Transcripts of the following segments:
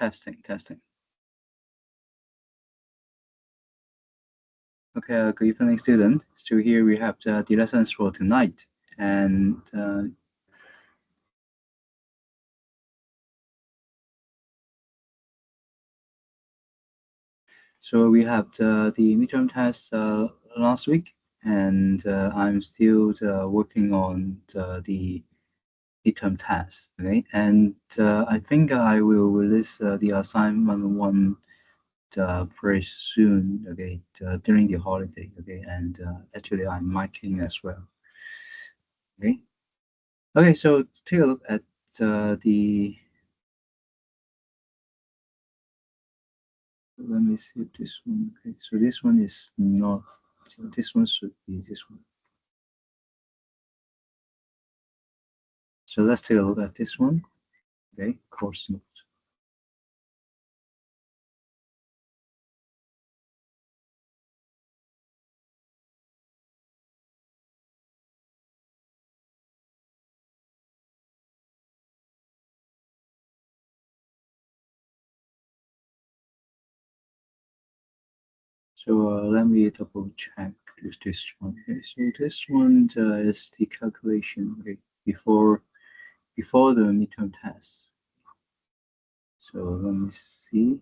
Testing. Okay, good evening, student. So here we have the lessons for tonight, and so we have the midterm test last week, and I'm still working on the midterm test. Okay, and I think I will release the assignment one very soon. Okay, during the holiday. Okay, and actually I'm marking as well. Okay. Okay, so take a look at the. Let me see this one. Okay, so this one is not. So this one should be this one. So let's take a look at this one. Okay, course note. So let me double check this one. Okay, so this one is the calculation. Okay, before the midterm test. So let me see.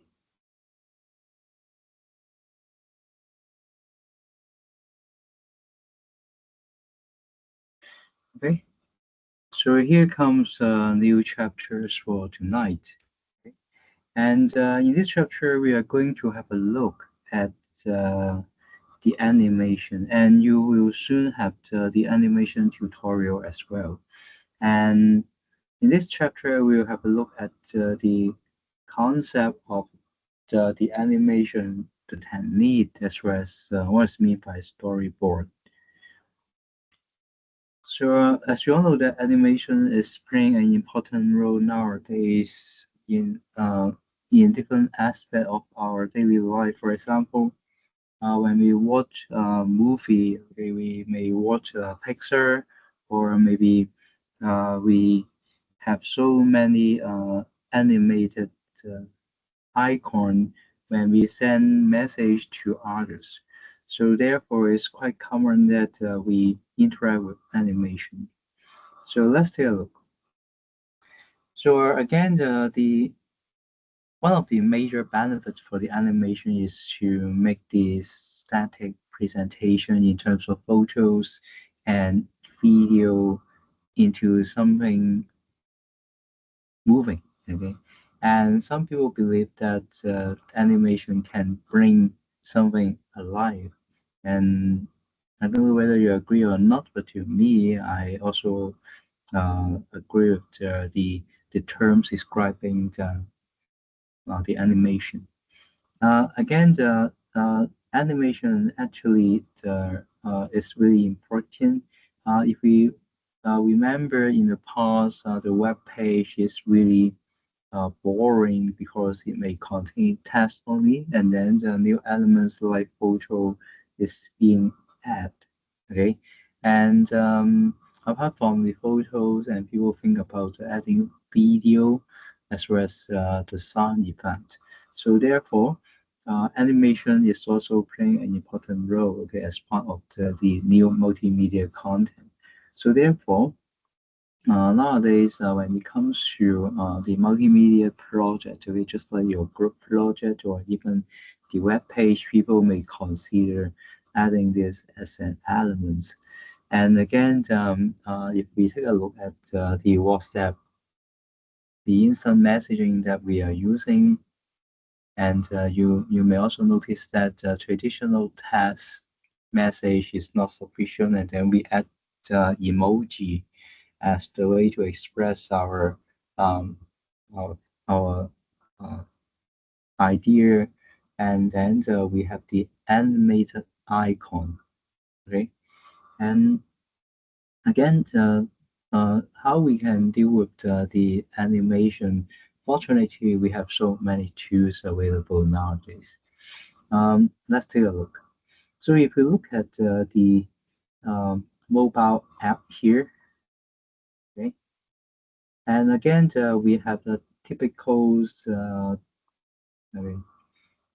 Okay, so here comes new chapters for tonight. Okay. And in this chapter, we are going to have a look at the animation, and you will soon have the animation tutorial as well. And in this chapter, we'll have a look at the concept of the animation, the technique, as well as what is meant by storyboard. So, as you all know, that animation is playing an important role nowadays in different aspects of our daily life. For example, when we watch a movie, okay, we may watch a picture, or maybe we have so many animated uh, icon when we send message to others. So therefore, it's quite common that we interact with animation. So let's take a look. So again, the one of the major benefits for the animation is to make the static presentation in terms of photos and video into something moving. Okay, and some people believe that animation can bring something alive, and I don't know whether you agree or not, but to me, I also agree with the terms describing the animation. Again, the animation actually is really important. If we remember in the past, the web page is really boring because it may contain text only, and then the new elements like photo is being added. Okay, and apart from the photos, and people think about adding video as well as the sound effect. So therefore, animation is also playing an important role, okay, as part of the new multimedia content. So therefore, nowadays, when it comes to the multimedia project, okay, just like your group project or even the web page, people may consider adding this as an element. And again, if we take a look at the WhatsApp, the instant messaging that we are using, and you may also notice that traditional text message is not sufficient, and then we add emoji as the way to express um, our, our idea, and then we have the animated icon, okay? And again, how we can deal with the animation? Fortunately, we have so many tools available nowadays. Let's take a look. So if we look at the mobile app here, okay, and again we have the typical Okay,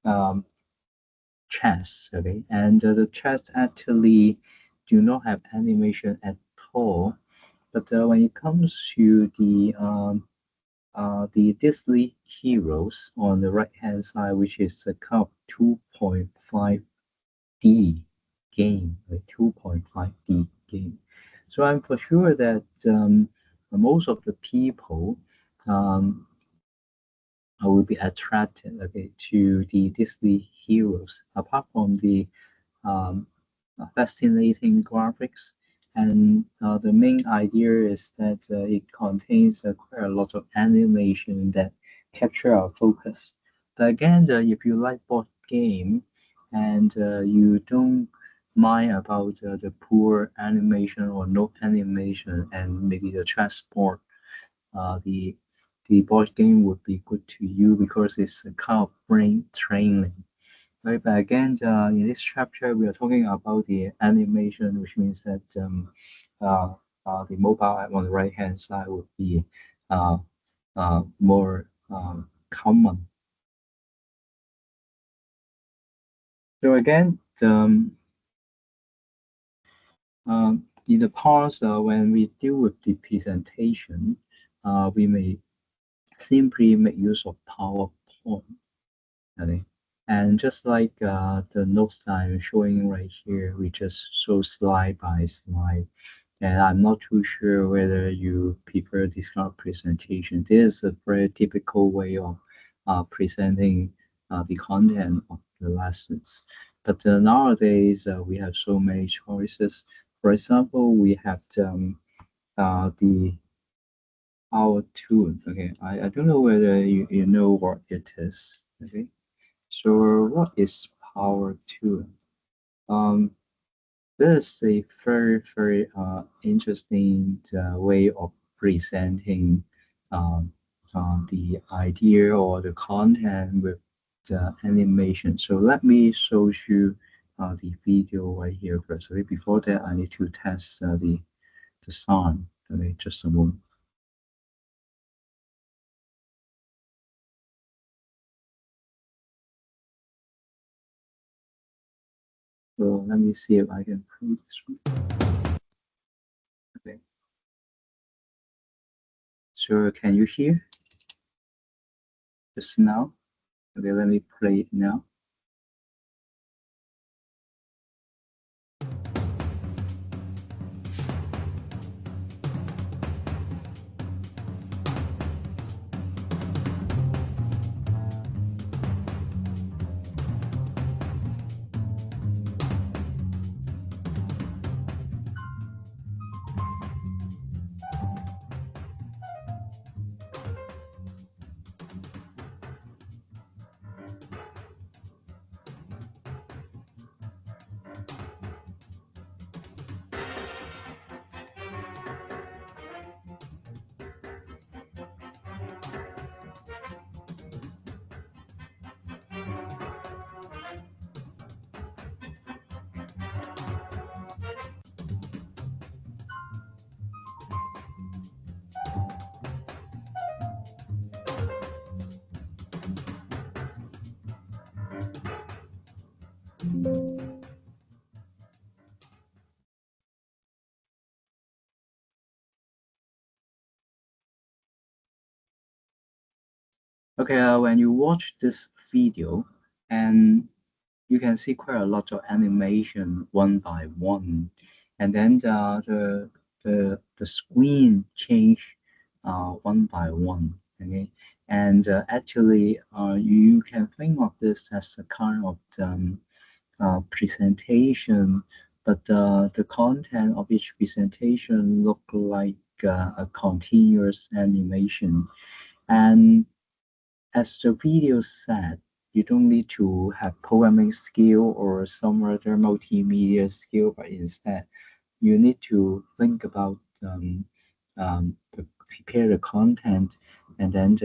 um, chess. Okay, and the chess actually do not have animation at all. But when it comes to the Disney Heroes on the right hand side, which is a kind of 2.5D game, a 2.5D game. So I'm for sure that most of the people um, will be attracted, okay, to the Disney Heroes. Apart from the um, fascinating graphics. And the main idea is that it contains quite a lot of animation that capture our focus. But again, if you like board game and you don't mind about the poor animation or no animation and maybe the transport, the board game would be good to you because it's a kind of brain training. Right, but again, in this chapter, we are talking about the animation, which means that uh, the mobile app on the right-hand side would be uh, more common. So again, in the past, when we deal with the presentation, we may simply make use of PowerPoint. Okay? And just like the notes I'm showing right here, we just show slide by slide. And I'm not too sure whether you prefer this kind of presentation. This is a very typical way of presenting the content of the lessons. But nowadays, we have so many choices. For example, we have the our tune. Okay, I don't know whether you know what it is. Okay, so what is power tune? Um, This is a very interesting way of presenting um, the idea or the content with the animation. So let me show you the video right here first. Okay, before that, I need to test the sound. Okay, just a moment. So let me see if I can play this one. Okay. So can you hear just now? Okay, let me play it now. Okay, when you watch this video, and you can see quite a lot of animation one by one, and then the screen change one by one. Okay, and actually, you can think of this as a kind of presentation, but the content of each presentation look like a continuous animation. And as the video said, you don't need to have programming skill or some other multimedia skill, but instead you need to think about prepare the content, and then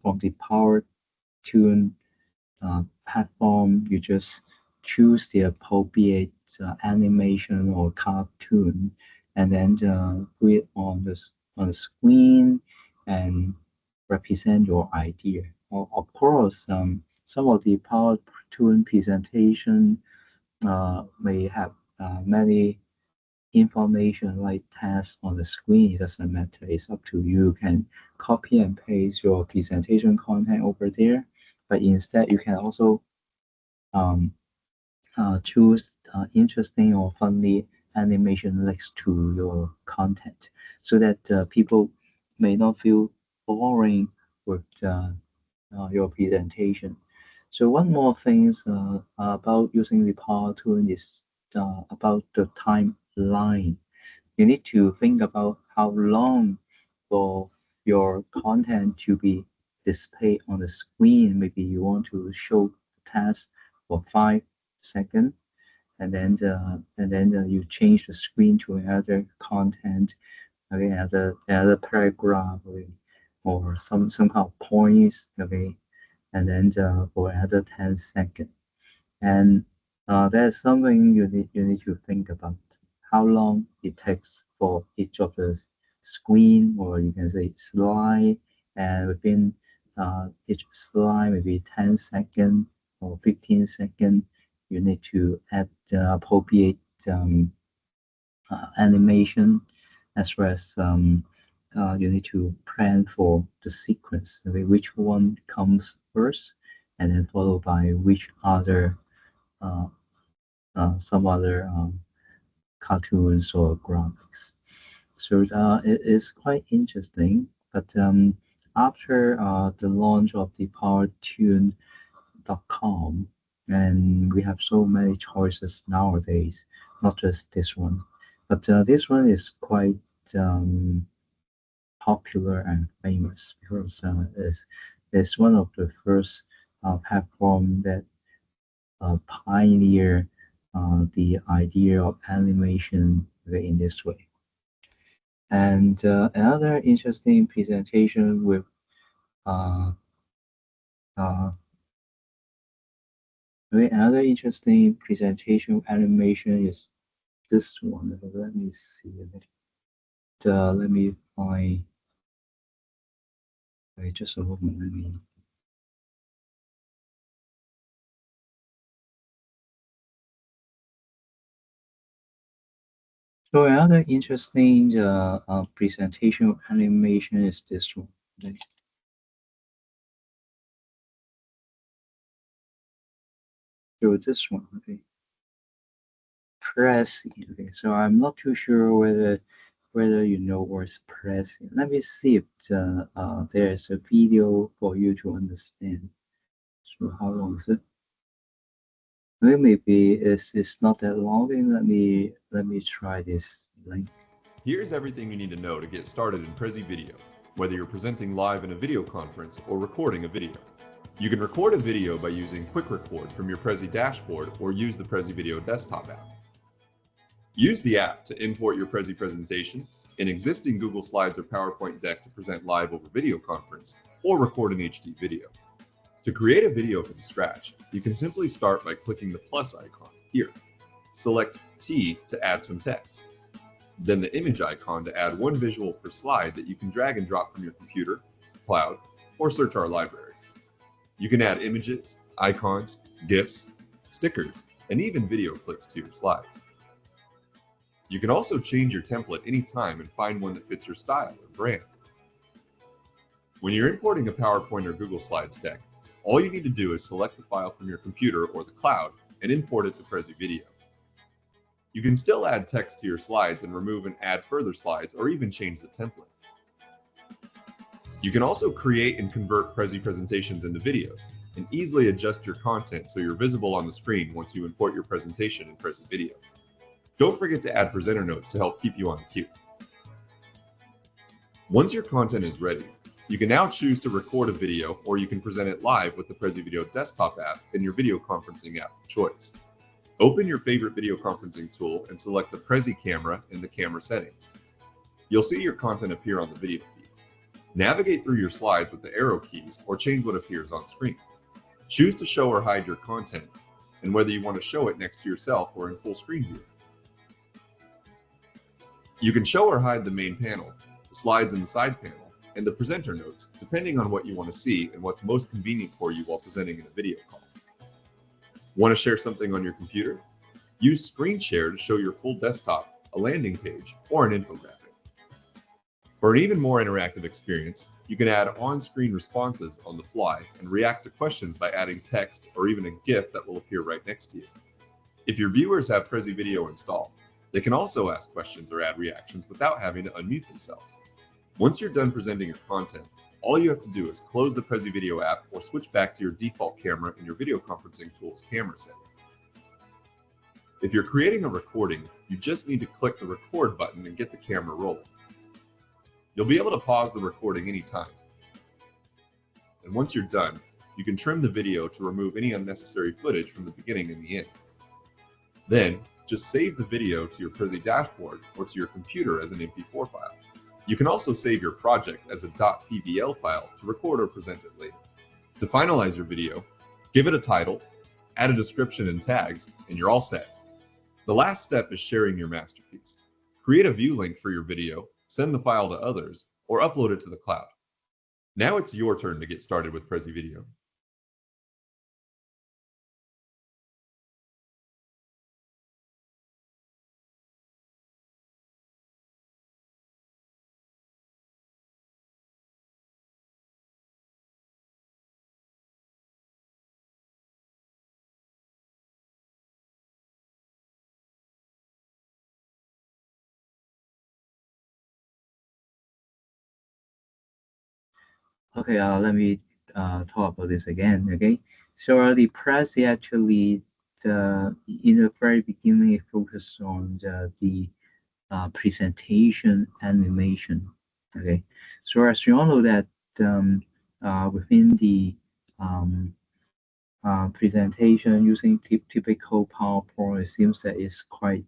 from the power tune platform, you just choose the appropriate animation or cartoon, and then put it on the screen, and represent your idea. Of course, some of the PowerToon presentation may have many information like text on the screen. It doesn't matter. It's up to you. You can copy and paste your presentation content over there, but instead you can also um, choose interesting or funny animation next to your content so that people may not feel boring with your presentation. So one more things about using the Power Tool is about the timeline. You need to think about how long for your content to be displayed on the screen. Maybe you want to show text for 5 seconds, and then you change the screen to another content, okay, another paragraph, okay, or some kind of points, okay, and then for another 10 seconds. And there's something you need to think about how long it takes for each of the screen, or you can say slide, and within each slide, maybe 10 seconds or 15 seconds, you need to add the appropriate animation, as well as you need to plan for the sequence, okay, which one comes first, and then followed by which other uh, some other cartoons or graphics. So it is quite interesting. But after the launch of the PowerTune.com, and we have so many choices nowadays, not just this one, but this one is quite um, popular and famous because it's one of the first platform that pioneer the idea of animation in this way. And another interesting presentation with uh, uh, another interesting presentation of animation is this one. Let me see. Let me find. Wait, just a moment. Let me. So another interesting presentation of animation is this one. So this one, okay. Pressing. Okay, so I'm not too sure whether you know what's pressing. Let me see if there's a video for you to understand. So how long is it? Well, maybe it's not that long. And let me try this link. Here's everything you need to know to get started in Prezi Video, whether you're presenting live in a video conference or recording a video. You can record a video by using Quick Record from your Prezi dashboard or use the Prezi Video desktop app. Use the app to import your Prezi presentation, an existing Google Slides or PowerPoint deck to present live over video conference, or record an HD video. To create a video from scratch, you can simply start by clicking the plus icon here. Select T to add some text. Then the image icon to add one visual per slide that you can drag and drop from your computer, cloud, or search our libraries. You can add images, icons, GIFs, stickers, and even video clips to your slides. You can also change your template anytime and find one that fits your style or brand. When you're importing a PowerPoint or Google Slides deck, all you need to do is select the file from your computer or the cloud and import it to Prezi Video. You can still add text to your slides and remove and add further slides or even change the template. You can also create and convert Prezi presentations into videos and easily adjust your content so you're visible on the screen once you import your presentation in Prezi Video. Don't forget to add presenter notes to help keep you on cue. Once your content is ready, you can now choose to record a video, or you can present it live with the Prezi Video desktop app in your video conferencing app of choice. Open your favorite video conferencing tool and select the Prezi camera in the camera settings. You'll see your content appear on the video feed. Navigate through your slides with the arrow keys or change what appears on screen. Choose to show or hide your content and whether you want to show it next to yourself or in full screen view. You can show or hide the main panel, the slides in the side panel, and the presenter notes, depending on what you want to see and what's most convenient for you while presenting in a video call. Want to share something on your computer? Use Screen Share to show your full desktop, a landing page, or an infographic. For an even more interactive experience, you can add on-screen responses on the fly and react to questions by adding text or even a GIF that will appear right next to you. If your viewers have Prezi Video installed, they can also ask questions or add reactions without having to unmute themselves. Once you're done presenting your content, all you have to do is close the Prezi Video app or switch back to your default camera in your video conferencing tool's camera setting. If you're creating a recording, you just need to click the record button and get the camera rolling. You'll be able to pause the recording anytime. And once you're done, you can trim the video to remove any unnecessary footage from the beginning and the end. Then, just save the video to your Prezi dashboard or to your computer as an MP4 file. You can also save your project as a .pvl file to record or present it later. To finalize your video, give it a title, add a description and tags, and you're all set. The last step is sharing your masterpiece. Create a view link for your video, send the file to others, or upload it to the cloud. Now it's your turn to get started with Prezi Video. Okay, let me talk about this again. Okay, so the Prezi actually, in the very beginning, it focused on the presentation animation. Okay, so as you all know that within the presentation using typical PowerPoint, it seems that it's quite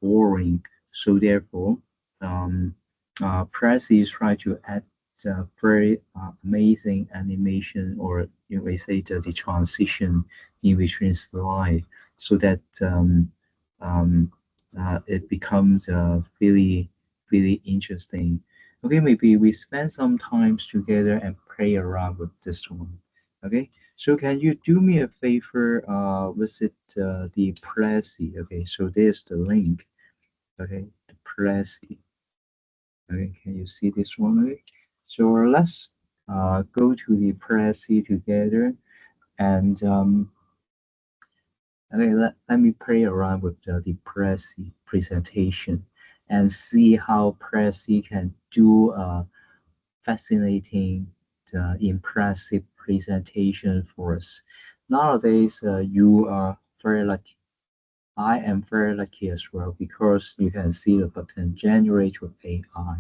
boring. So therefore, Prezi try to add very amazing animation, or you may say the transition in between slide, so that it becomes really interesting. Okay, maybe we spend some time together and play around with this one. Okay, so can you do me a favor? Visit the Prezi. Okay, so there's the link. Okay, the Prezi. Okay, can you see this one? Okay, so let's go to the Prezi together, and okay, let me play around with the Prezi presentation and see how Prezi can do a fascinating, impressive presentation for us. Nowadays, you are very lucky. I am very lucky as well because you can see the button generate with AI.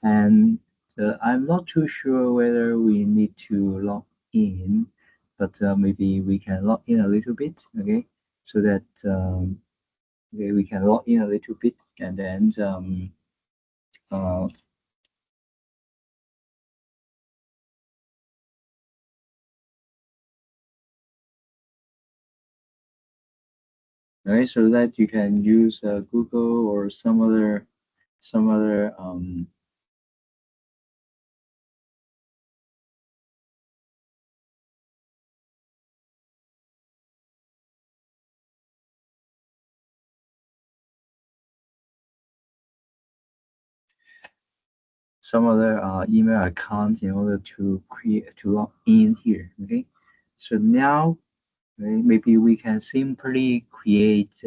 And I'm not too sure whether we need to log in, but maybe we can log in a little bit, okay? So that okay, we can log in a little bit, and then uh, right, so that you can use Google or some other email account in order to log in here. Okay, so now maybe we can simply create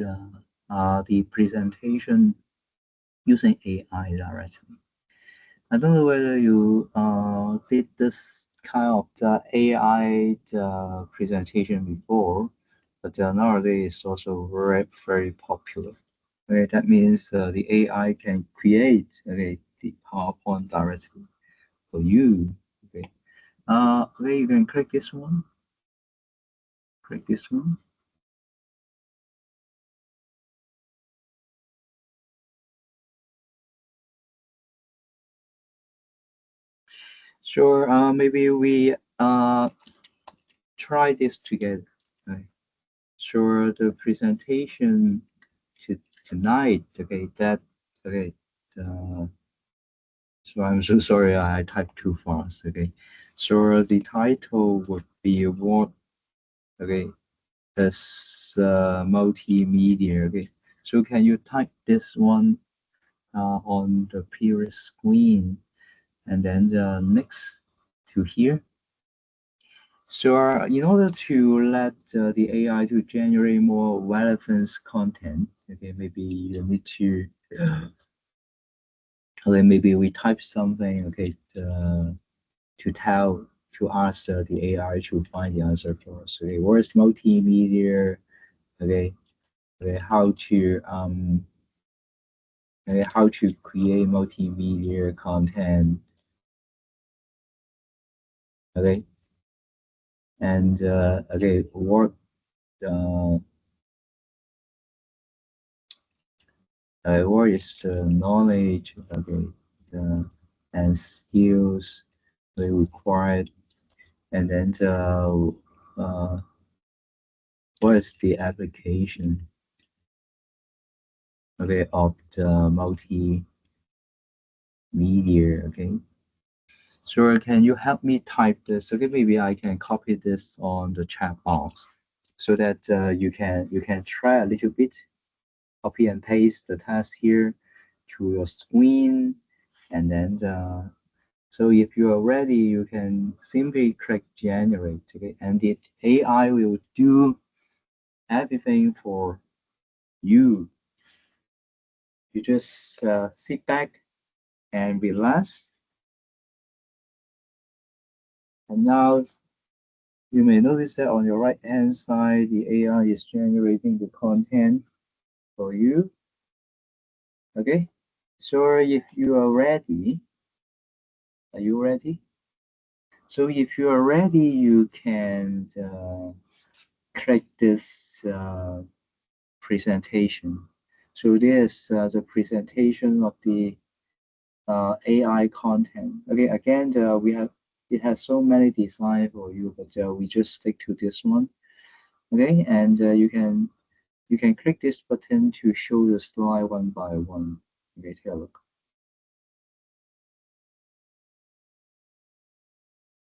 the presentation using AI directly. I don't know whether you did this kind of AI presentation before, but nowadays it's also very popular. Okay, that means the AI can create the PowerPoint directly for you. Okay, okay, you can click this one. Click this one. Sure. Maybe we try this together. Right. Sure. The presentation to tonight. Okay. That okay. Uh, So I'm so sorry I typed too fast. Okay. So the title would be what? Okay. That's multimedia. Okay. So can you type this one on the previous screen and then the next to here? So in order to let the AI to generate more relevant content, okay, maybe you need to, okay, maybe we type something, okay, to ask the AI to find the answer for us. Okay, what is multimedia? Okay, okay, how to create multimedia content. Okay, and okay, uh, what is the knowledge? Okay, and skills they required, and then what is the application? Okay, of the multimedia. Okay. So can you help me type this? Okay, maybe I can copy this on the chat box so that you can try a little bit, copy and paste the text here to your screen, and then so if you are ready, you can simply click generate, okay, and the AI will do everything for you. You just sit back and relax, and now you may notice that on your right hand side, the AI is generating the content for you. Okay. So if you are ready, are you ready? So if you are ready, you can click this presentation. So this the presentation of the AI content. Okay, again, we have it has so many design for you, but we just stick to this one. Okay, and you can click this button to show the slide one by one. Okay, take a look.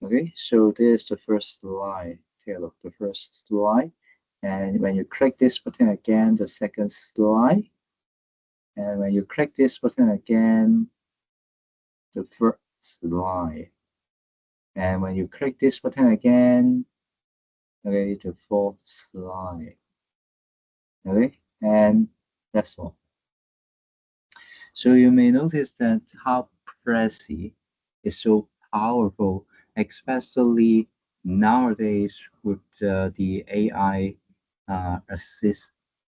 Okay, so this is the first slide. Take a look, the first slide. And when you click this button again, the second slide. And when you click this button again, the first slide. And when you click this button again, okay, the fourth slide. Okay, and that's all. So you may notice that how Prezi is so powerful, especially nowadays with the AI assist,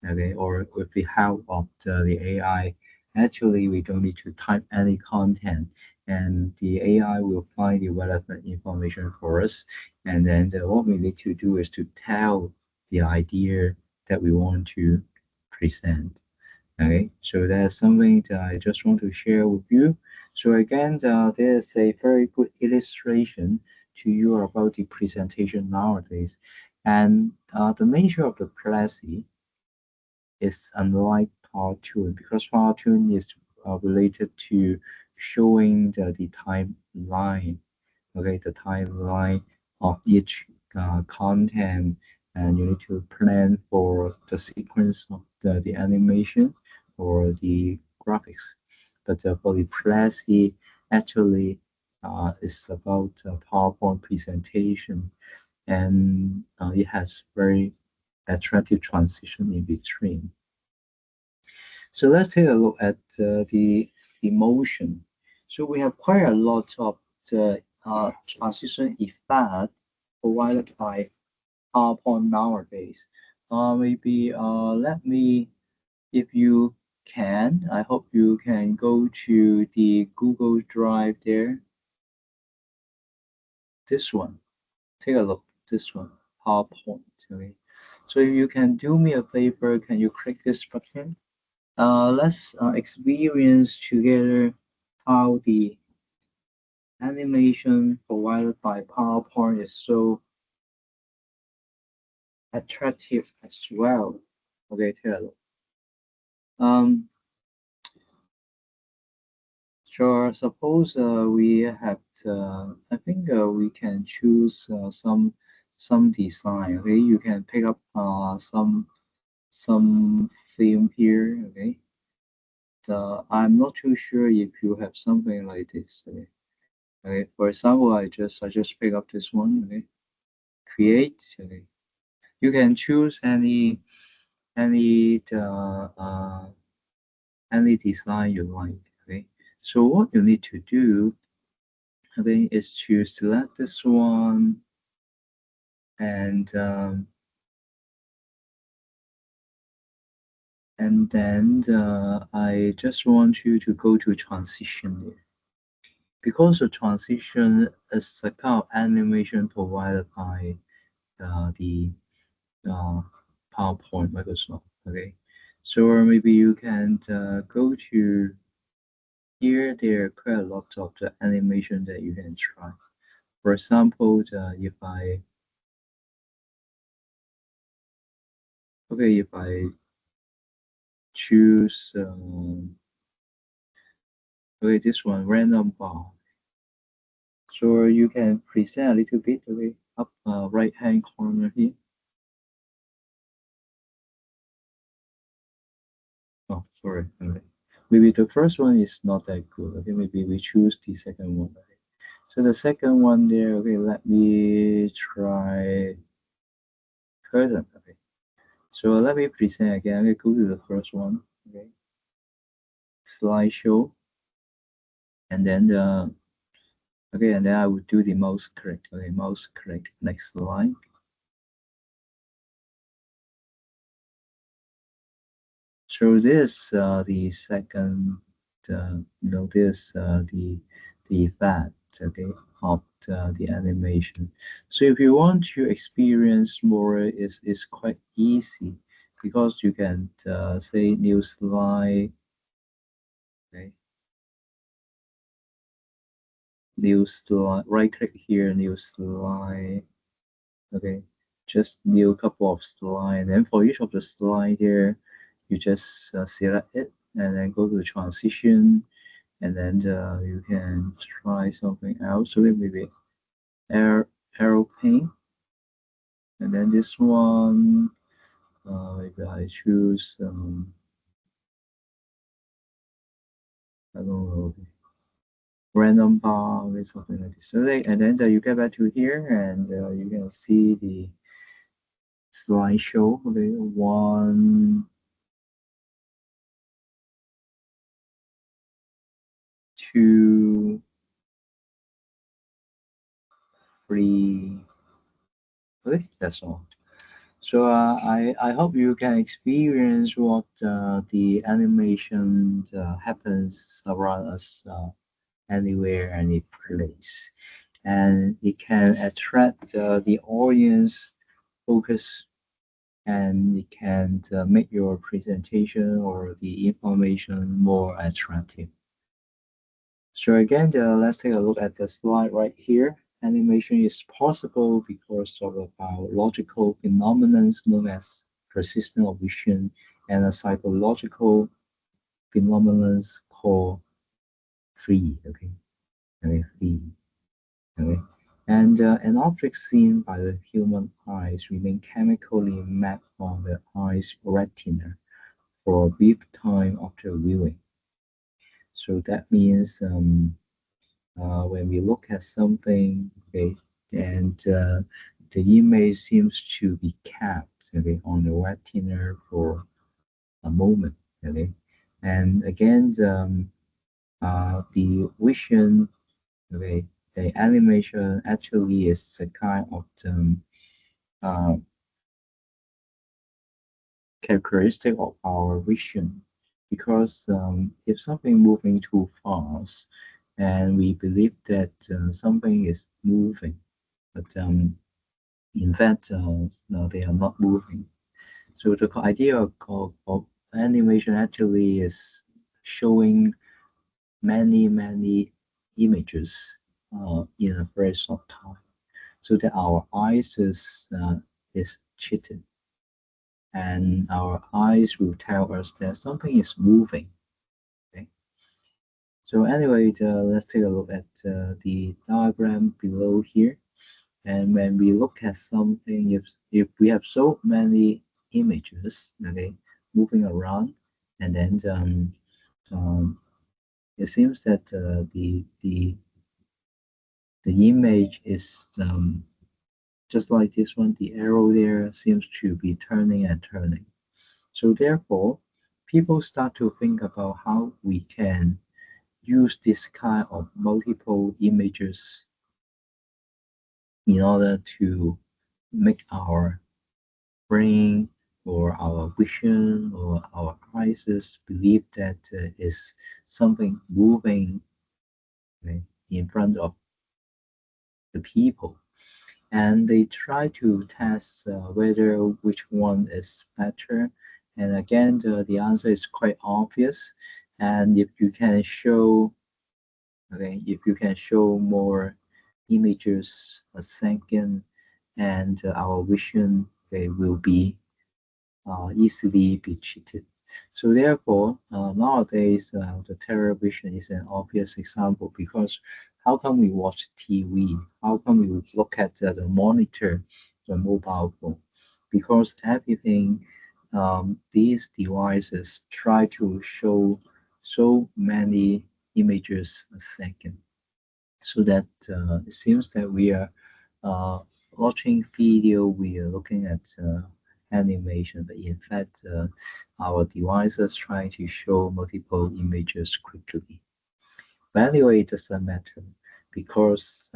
okay, or with the help of the AI. Actually, we don't need to type any content, and the AI will find the relevant information for us. And then what we need to do is to tell the idea that we want to present. Okay, so that's something that I just want to share with you. So again, there's a very good illustration to you about the presentation nowadays. And the nature of the Prezi is unlike cartoon because cartoon is related to showing the timeline, okay, the timeline of each content, and you need to plan for the sequence of the animation or the graphics. But for the Prezi, actually, it's about PowerPoint presentation, and it has very attractive transition in between. So let's take a look at the emotion. So we have quite a lot of the transition effect provided by PowerPoint nowadays. Maybe let me, if you can, I hope you can go to the Google Drive there. This one, take a look. This one, PowerPoint. Okay. So if you can do me a favor, can you click this button? Let's experience together how the animation provided by PowerPoint is so attractive as well. Okay, take a look. Um, Sure. Suppose we have, I think we can choose some design. Okay, you can pick up some film here. Okay, I'm not too sure if you have something like this. Okay, okay. For example, I just pick up this one. Okay, create. Okay, you can choose any any design you like. Okay, so what you need to do, okay, is to select this one and then I just want you to go to transition there because the transition is a kind of animation provided by the uh, PowerPoint Microsoft. Okay, so maybe you can go to here. There are quite a lot of the animation that you can try. For example, if I okay, if I choose okay this one random bar. So you can present a little bit, okay, up right hand corner here. Oh, sorry. Okay. Maybe the first one is not that good. Okay, maybe we choose the second one. Okay. So the second one there, okay, let me try curtain. Okay. So let me present again. Okay, go to the first one. Okay. Slideshow. And then the okay, and then I would do the mouse click. Okay, mouse click. Next slide. So this the second this the effect okay of the animation. So if you want to experience more, is quite easy because you can say new slide, okay, new slide, right click here, new slide, okay, just new couple of slide. And then for each of the slide there, you just select it and then go to transition and then you can try something else. So maybe air aeroplane, and then this one, maybe I choose I don't know random bar or something like this. So and then you get back to here and you can see the slideshow. Okay, one, two, three. Okay, that's all. So I hope you can experience what the animation happens around us anywhere, any place, and it can attract the audience focus, and it can make your presentation or the information more attractive. So again, let's take a look at the slide right here. Animation is possible because of a biological phenomenon known as persistence of vision and a psychological phenomenon called free. Okay, free. Okay, and an object seen by the human eyes remain chemically mapped on the eye's retina for a brief time after viewing. So that means when we look at something, okay, and the image seems to be kept, okay, on the retina for a moment, okay, and again, the vision, okay, the animation actually is a kind of uh, characteristic of our vision, because if something moving too fast, and we believe that something is moving, but in fact, no, they are not moving. So the idea of animation actually is showing many images in a very short time, so that our eyes is cheated, and our eyes will tell us that something is moving. Okay? So anyway, let's take a look at the diagram below here. And when we look at something, if we have so many images, okay, moving around, and then it seems that the image is just like this one. The arrow there seems to be turning and turning. So therefore, people start to think about how we can use this kind of multiple images in order to make our brain or our vision or our eyes believe that is something moving, okay, in front of the people. And they try to test whether which one is better. And again, the answer is quite obvious. And if you can show, okay, if you can show more images a second, and our vision, okay, will be easily be cheated. So therefore, nowadays the television is an obvious example because how come we watch TV? How come we look at the monitor, the mobile phone? Because everything, these devices try to show so many images a second, so that it seems that we are uh, watching video, we are looking at animation, but in fact, our devices trying to show multiple images quickly. But anyway, it doesn't matter because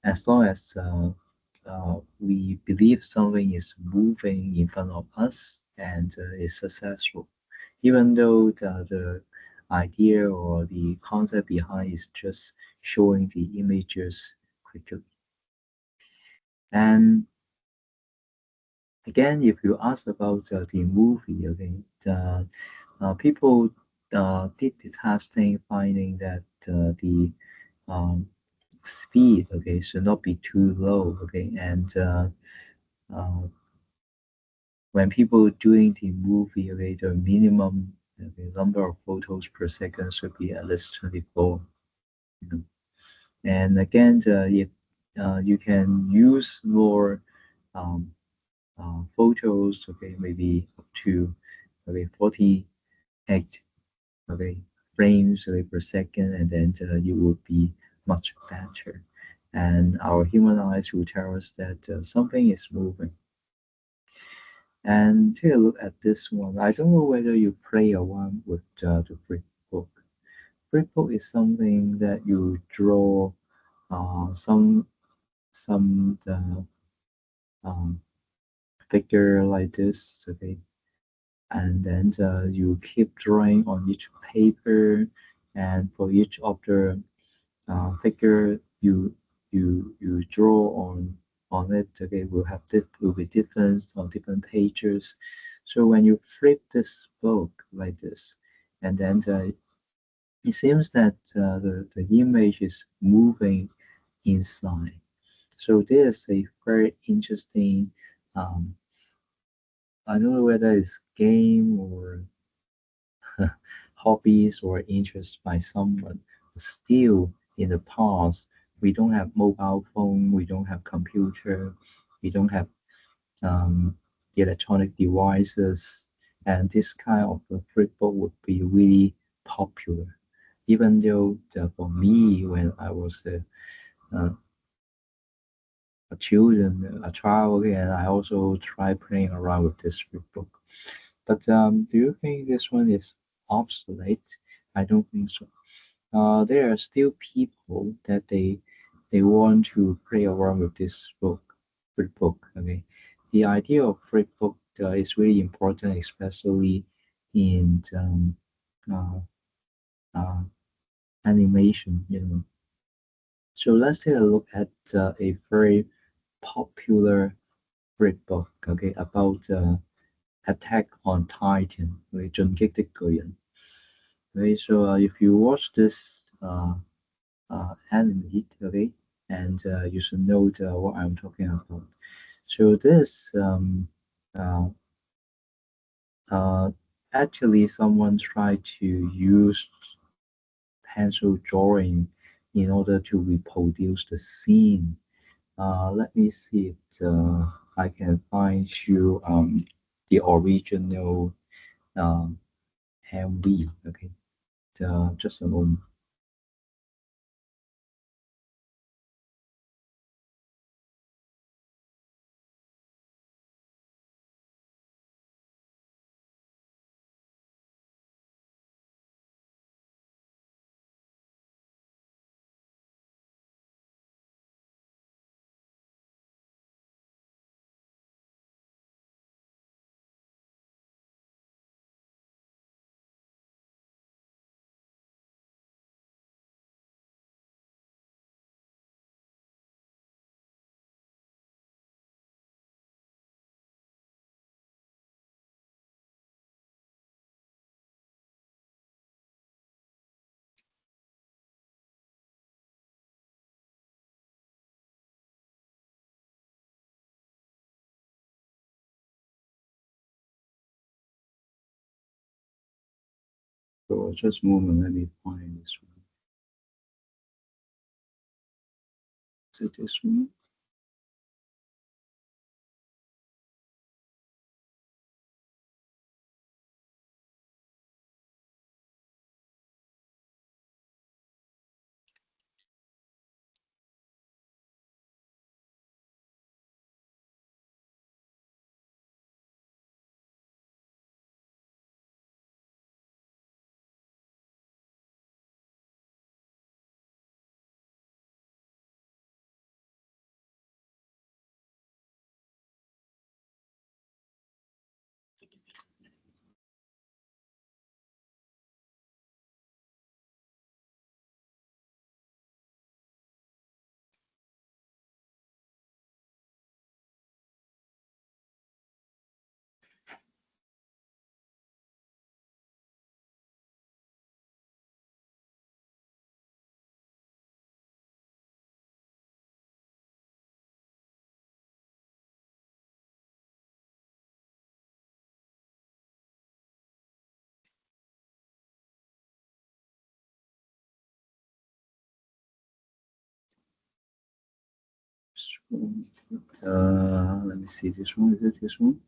as long as we believe something is moving in front of us and is successful, even though the idea or the concept behind is just showing the images quickly. And again, if you ask about the movie, okay, people did the testing, finding that the um, speed, okay, should not be too low, okay, and uh, when people doing the movie, okay, the minimum, okay, number of photos per second should be at least 24. You know. And again, if you can use more um, photos, okay, maybe up to, okay, 48, okay, frames, okay, per second, and then it would be much better. And our human eyes will tell us that something is moving. And take a look at this one. I don't know whether you play around with the brick book. Brick book is something that you draw some um, figure like this, okay, and then you keep drawing on each paper, and for each of the figure you draw on it, okay, will be different on different pages. So when you flip this book like this, and then it seems that the image is moving inside. So this is a very interesting, um, I don't know whether it's game or hobbies or interests by someone. Still, in the past, we don't have mobile phone, we don't have computer, we don't have um, electronic devices, and this kind of a flipboard would be really popular. Even though for me, when I was a children, a child, and I also tried playing around with this flipboard. But do you think this one is obsolete? I don't think so. There are still people that they want to play around with this flip book. Okay, the idea of flip book is really important, especially in uh, uh, animation. You know, so let's take a look at a very popular flip book. Okay, about Attack on Titan, 進擊的巨人. Okay, so if you watch this anime, okay, and you should know what I'm talking about. So this uh, uh, actually someone tried to use. pencil drawing in order to reproduce the scene. Let me see if I can find you the original um, MV. Okay, just a moment. So just a moment. Let me find this one. Is it this one? Let me see this one. Is it this one?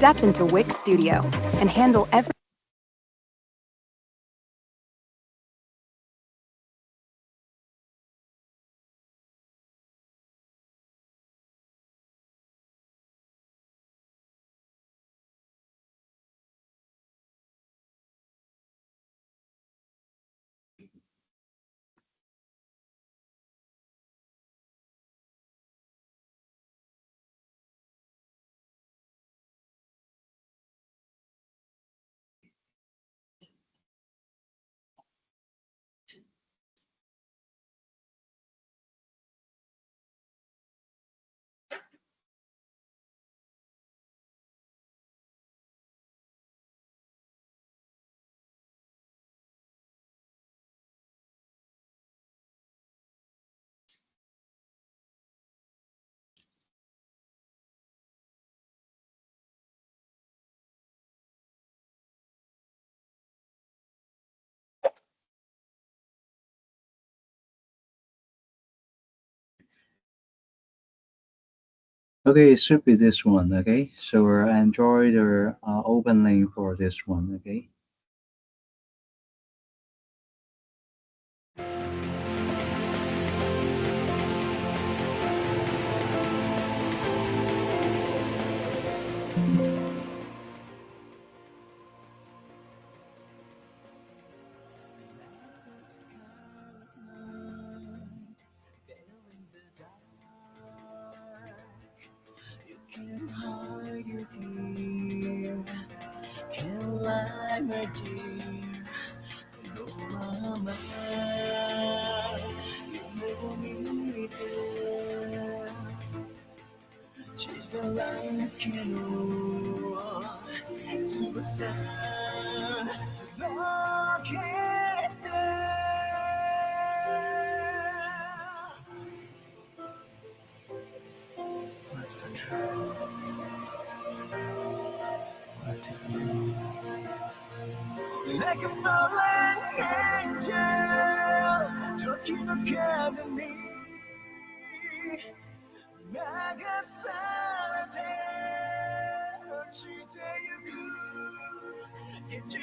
Step into Wix Studio and handle every Okay, it should be this one. Okay, so enjoy the open link for this one. Okay. What's the truth? What do you mean? Like a fallen angel, talking to me. 나가살때 어찌 되었고 into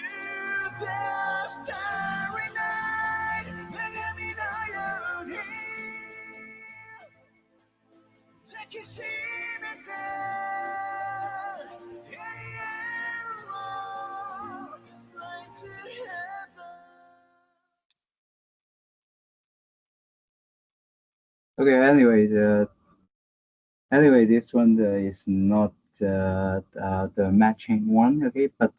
the starry night 내가 믿어요 내게 심했던 fly to heaven. Okay, anyway, this one is not the matching one. Okay, but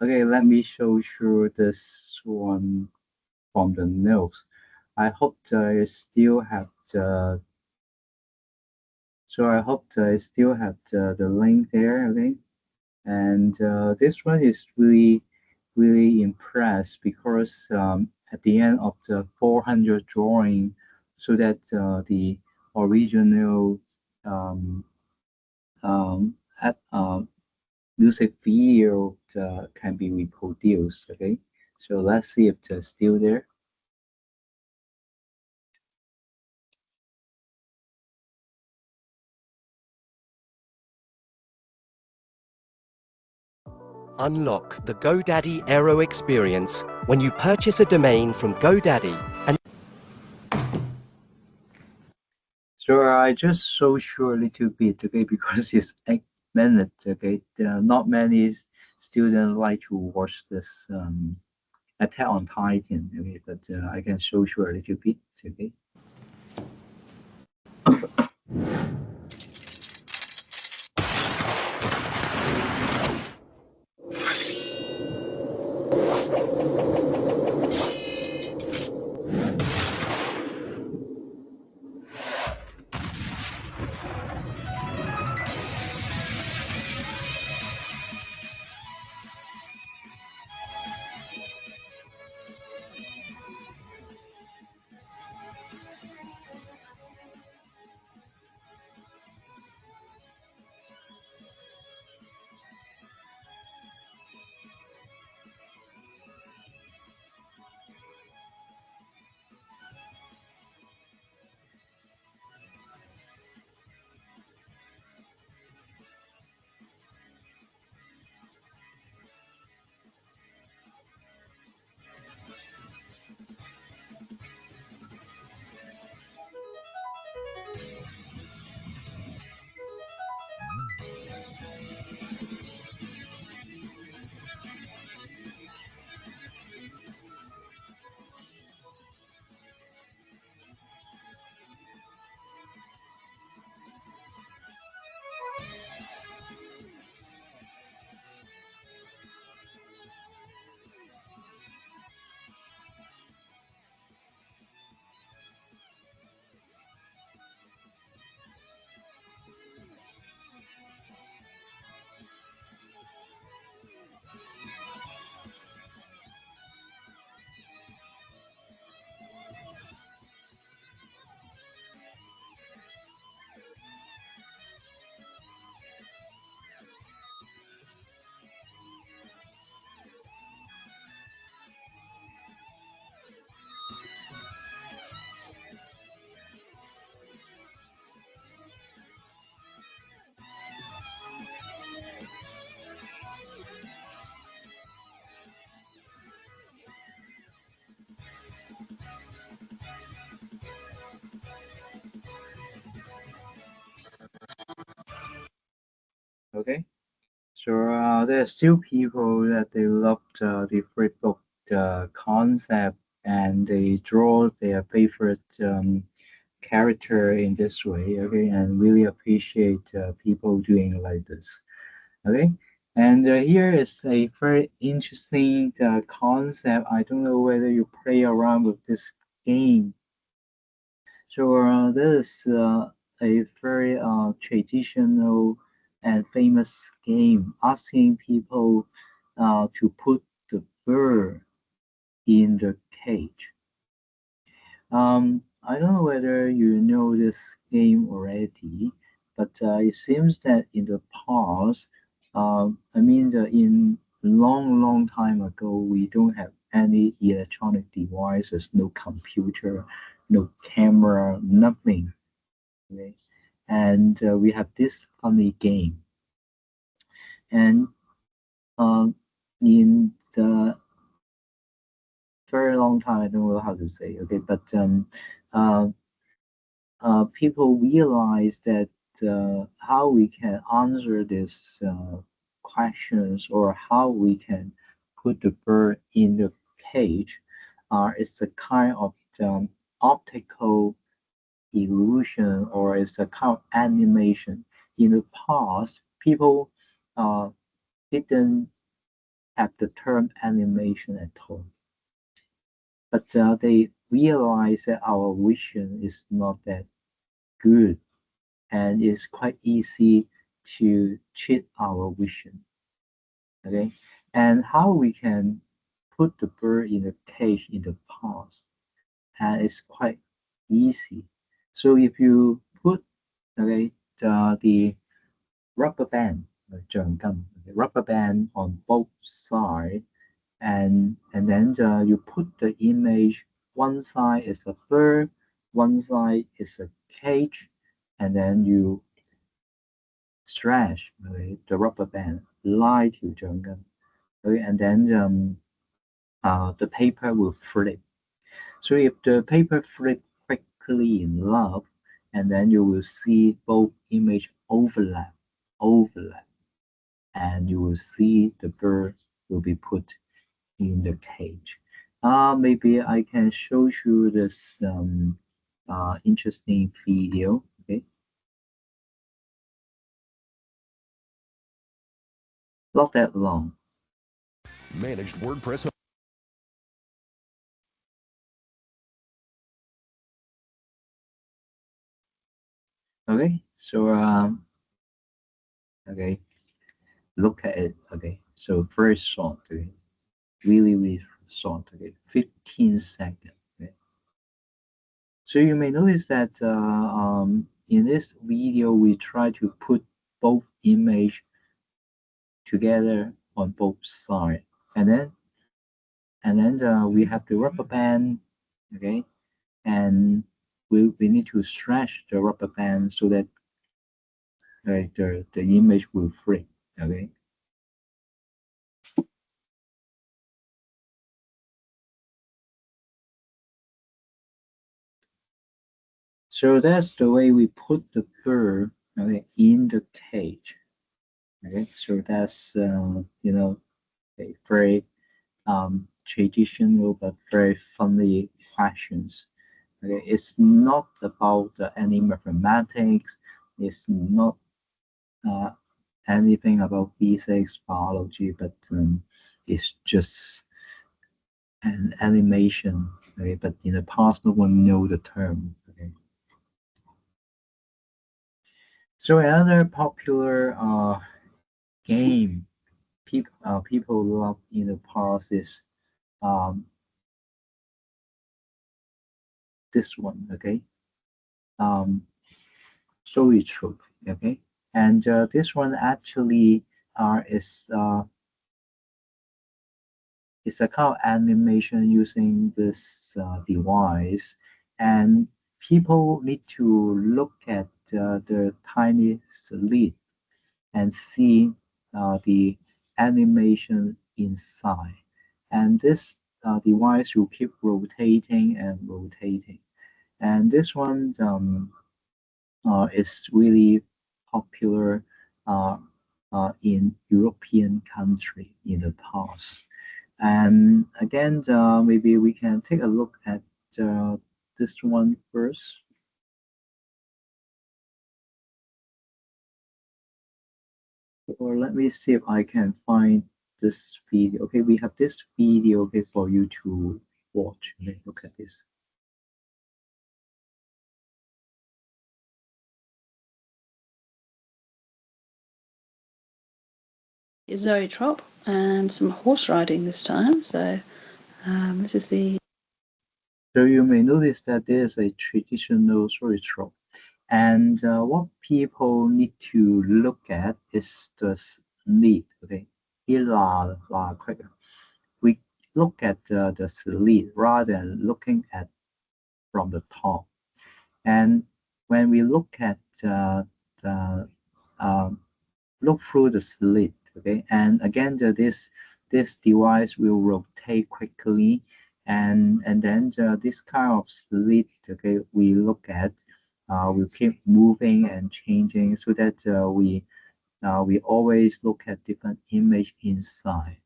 okay, let me show you this one from the notes. I hope you still have the. So I hope I still have the link there. Okay, and this one is really impressed because at the end of the 400 drawing, so that the original um, um, at, music video can be reproduced. Okay, so let's see if it's still there. Unlock the GoDaddy Aero experience when you purchase a domain from GoDaddy and So I just show you a little bit, okay, because it's 8 minutes, okay. There are not many students like to watch this Attack on Titan, okay, but I can show you a little bit, okay. Okay, so there are still people that they love the free book concept and they draw their favorite character in this way. Okay, and really appreciate people doing like this. Okay, and here is a very interesting concept. I don't know whether you play around with this game. So this is a very traditional and famous game asking people to put the bird in the cage. I don't know whether you know this game already, but it seems that in the past, I mean, in long time ago, we don't have any electronic devices, no computer, no camera, nothing. Okay? And we have this funny game. And um, in the very long time, I don't know how to say, okay, but uh, people realize that how we can answer these questions or how we can put the bird in the cage is a kind of optical illusion or it's a kind of animation. In the past, people uh, didn't have the term animation at all, but they realized that our vision is not that good and it's quite easy to cheat our vision. Okay, and how we can put the bird in a cage in the past, and it's quite easy. So if you put okay the rubber band, the rubber band on both sides, and then you put the image. One side is a bird, one side is a cage, and then you stretch the rubber band 拉條橡筋 okay, and then the paper will flip. So if the paper flip quickly enough, and then you will see both image overlap, and you will see the bird will be put in the cage. Maybe I can show you this interesting video. Okay, not that long. Managed WordPress. Okay, so okay, look at it. Okay, so very short. Okay, really short. Okay, 15 seconds. Okay, so you may notice that in this video we try to put both image together on both sides, and then we have the rubber band. Okay, and we need to stretch the rubber band so that the image will free. Okay. So that's the way we put the bird, okay, in the cage. Okay, so that's a very traditional but very funny questions. Okay, it's not about any mathematics. It's not uh, anything about physics, biology, but it's just an animation. Okay, but in the past, no one knew the term. Okay. So another popular game people love in the past is um, this one. Okay, um, story trope. Okay, and this one actually is a kind of animation using this device, and people need to look at the tiny slit and see the animation inside. And this device will keep rotating and rotating. And this one is really popular uh, in European country in the past. And again, maybe we can take a look at this one first. Or let me see if I can find this video. Okay, we have this video, okay, for you to watch. Okay, look at this. Zoetrope and some horse riding this time. So this is the. So you may notice that there's a traditional story trope. And what people need to look at is the lead, okay? We look at the lead rather than looking at from the top. And when we look at the um, look through the slit, okay, and again this device will rotate quickly, and then this kind of slit, okay, we look at will keep moving and changing so that we always look at different image inside.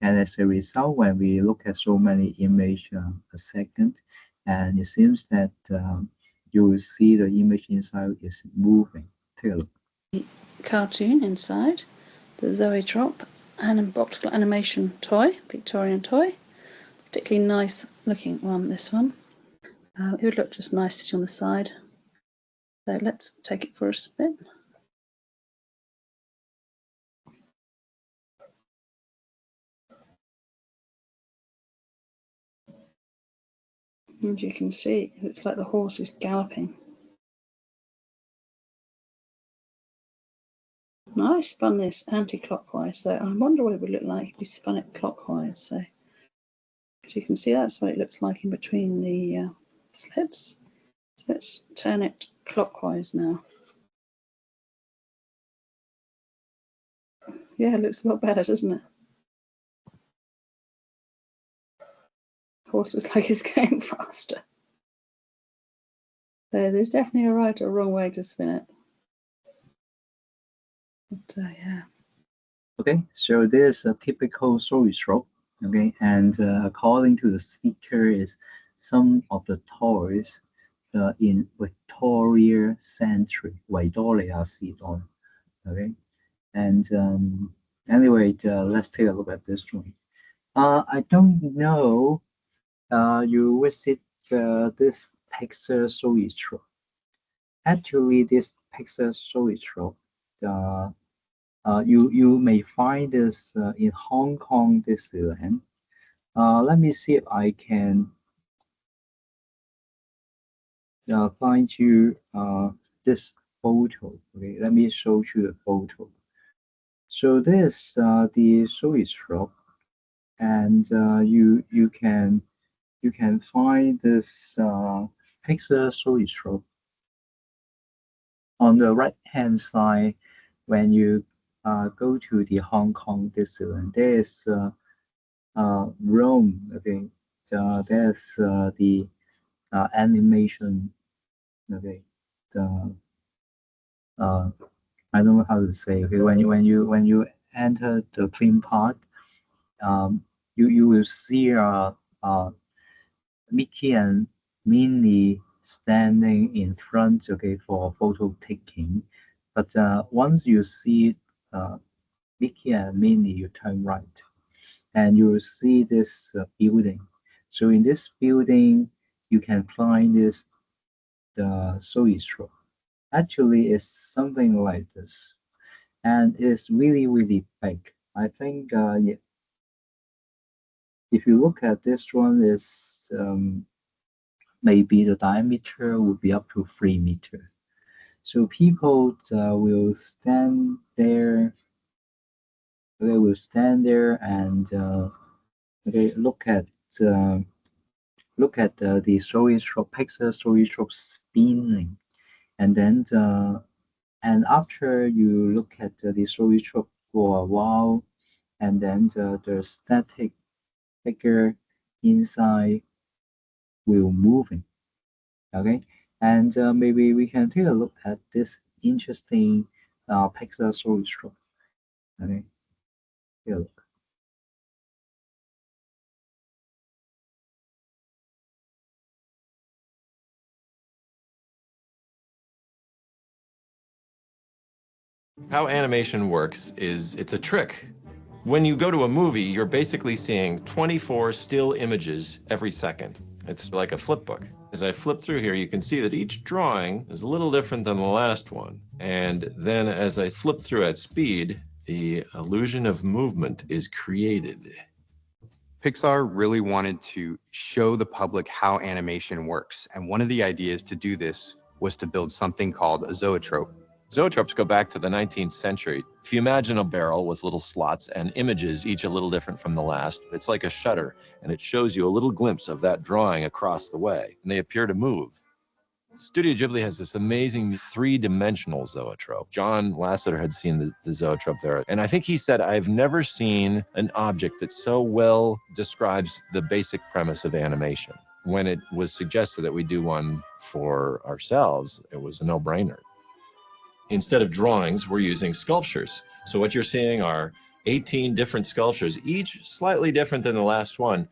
And as a result, when we look at so many image a second, and it seems that you will see the image inside is moving. Take a look. Cartoon inside, the Zoetrope and optical animation toy, Victorian toy. Particularly nice looking one, this one. It would look just nice sitting on the side. So let's take it for a spin. As you can see, it looks like the horse is galloping. Now I spun this anti-clockwise, so I wonder what it would look like if we spun it clockwise. So, as you can see, that's what it looks like in between the slits. So let's turn it clockwise now. Yeah, it looks a lot better, doesn't it? The horse looks like it's going faster. So there's definitely a right or wrong way to spin it. But yeah. Okay, so there's a typical story trope. Okay, and according to the speaker, is some of the toys in Victoria century, Victoria时代. Okay, and anyway, let's take a look at this one. I don't know. You visit this Pixar story trope. Actually, this Pixar story trope. You may find this in Hong Kong, Disneyland. Let me see if I can find you this photo. Okay, let me show you the photo. So this the story trope, and you can find this Pixar story trope on the right hand side. When you go to the Hong Kong Disneyland, there is Rome. Okay, there's the animation. Okay, the I don't know how to say. Okay, when you enter the theme park, you will see Mickey and Minnie standing in front, okay, for photo taking. But once you see Mickey and Minnie, you turn right, and you will see this building. So in this building, you can find this the Soistro. Actually, it's something like this, and it's really big. I think yeah, if you look at this one, is maybe the diameter would be up to 3 meters. So people will stand there. They will stand there and okay, look at the storage drop, pixel storage drop spinning, and then and after you look at the storage drop for a while, and then the static figure inside will moving. Okay, and maybe we can take a look at this interesting pixel storage drop. Okay, take a look. How animation works is it's a trick. When you go to a movie, you're basically seeing 24 still images every second. It's like a flip book. As I flip through here, you can see that each drawing is a little different than the last one. And then as I flip through at speed, The illusion of movement is created. Pixar really wanted to show the public how animation works, and one of the ideas to do this was to build something called a zoetrope. Zoetropes go back to the 19th century. If you imagine a barrel with little slots and images, each a little different from the last, it's like a shutter, and it shows you a little glimpse of that drawing across the way, and they appear to move. Studio Ghibli has this amazing three-dimensional zoetrope. John Lasseter had seen the zoetrope there, and I think he said, I've never seen an object that so well describes the basic premise of animation. When it was suggested that we do one for ourselves, it was a no-brainer. Instead of drawings, we're using sculptures. So what you're seeing are 18 different sculptures, each slightly different than the last one.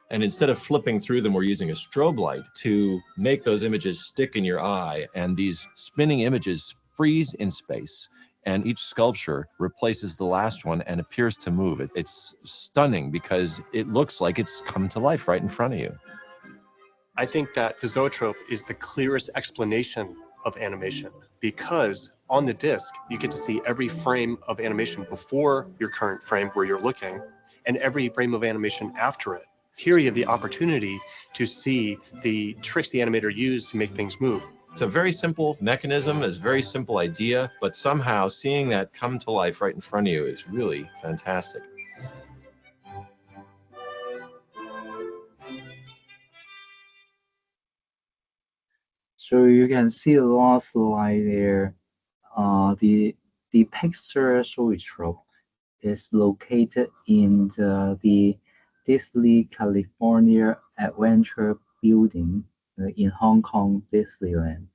And instead of flipping through them, we're using a strobe light to make those images stick in your eye. And these spinning images freeze in space. And each sculpture replaces the last one and appears to move. It's stunning because it looks like it's come to life right in front of you. I think that the zoetrope is the clearest explanation of animation because on the disc, you get to see every frame of animation before your current frame where you're looking and every frame of animation after it. Here you have the opportunity to see the tricks the animator used to make things move. It's a very simple mechanism, it's a very simple idea, but somehow seeing that come to life right in front of you is really fantastic. So you can see the last slide there. The Pixar zoetrope is located in the Disney California Adventure Building in Hong Kong Disneyland.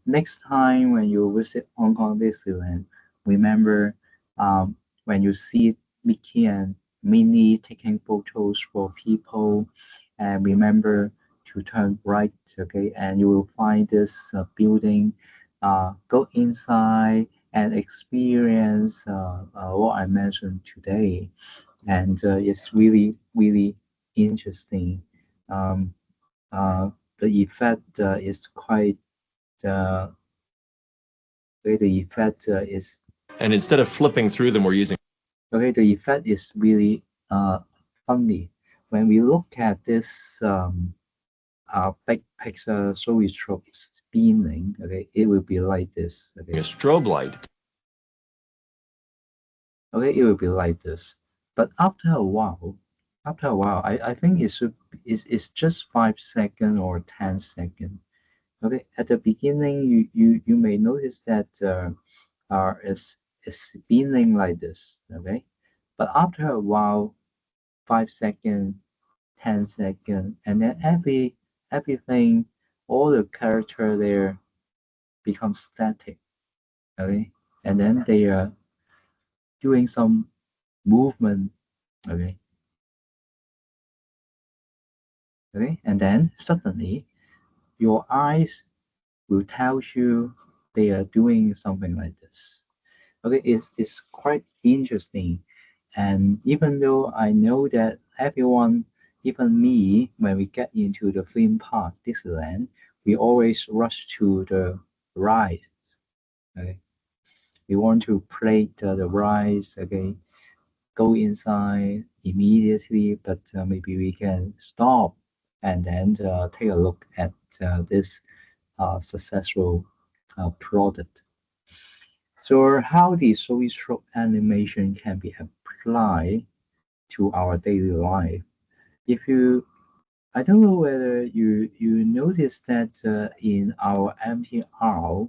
Next time when you visit Hong Kong Disneyland, remember when you see Mickey and Minnie taking photos for people, and remember to turn right, okay, and you will find this building. Go inside and experience what I mentioned today, and it's really, really interesting. Um, the effect is quite. The effect is. And instead of flipping through them, we're using. Okay, the effect is really funny. When we look at this big picture zoetrope spinning, okay, it will be like this. Okay. A strobe light. Okay, it will be like this. But after a while, I think it's just 5 seconds or 10 seconds. Okay, at the beginning, you may notice that it's spinning like this. Okay, but after a while, 5 seconds, 10 seconds, and then everything, all the character there becomes static. Okay, and then they are doing some movement. Okay, and then suddenly your eyes will tell you they are doing something like this. Okay, it's quite interesting. And even though I know that everyone, even me, when we get into the theme park, Disneyland, we always rush to the ride. Okay, we want to play the rides. Okay, go inside immediately, but maybe we can stop and then take a look at this successful product. So how the zoetrope animation can be applied to our daily life? If you, I don't know whether you notice that in our MTR,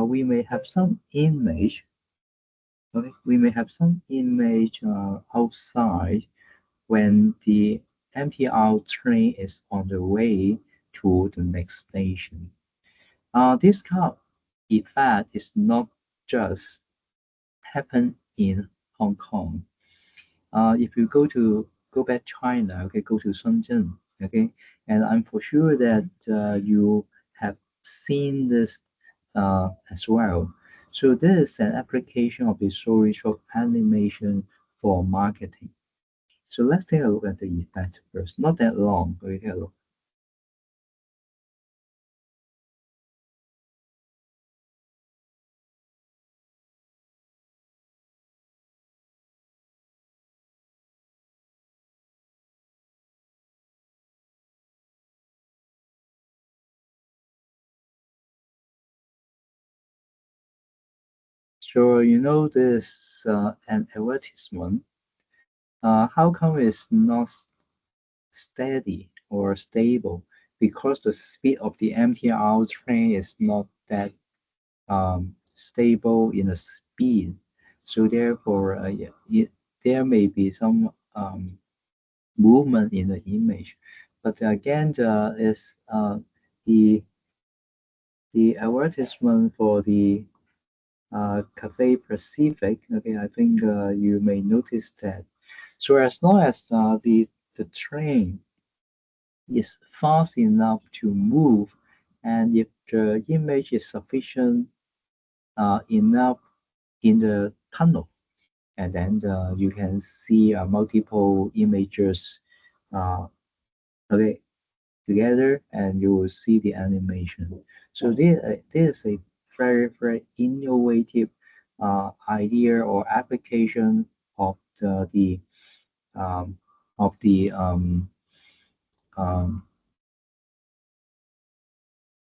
we may have some image. Okay, we may have some image outside when the MTR train is on the way to the next station. This kind of effect is not just happen in Hong Kong. If you go back China, okay, go to Shenzhen, okay, and I'm for sure that you have seen this as well. So this is an application of the social animation for marketing. So let's take a look at the effect first. Not that long, but we take a look. So you know this an advertisement. How come it's not steady or stable? Because the speed of the MTR train is not that stable in the speed. So therefore, yeah, there may be some movement in the image. But again, the the advertisement for the Cafe Pacific. Okay, I think you may notice that. So as long as the train is fast enough to move, and if the image is sufficient enough in the tunnel, and then you can see multiple images uh, okay, together, and you will see the animation. So this is a very innovative idea or application of the um, of the um,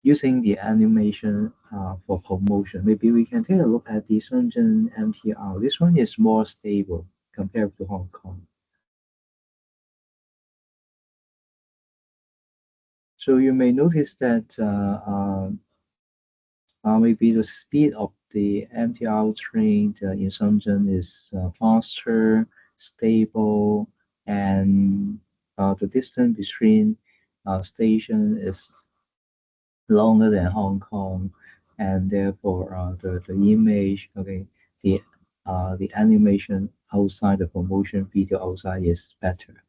using the animation for promotion. Maybe we can take a look at the Shenzhen MTR. This one is more stable compared to Hong Kong. So you may notice that maybe the speed of the MTR train in Shenzhen is faster, stable, and the distance between station is longer than Hong Kong, and therefore the image, okay, the animation outside the promotion video outside is better.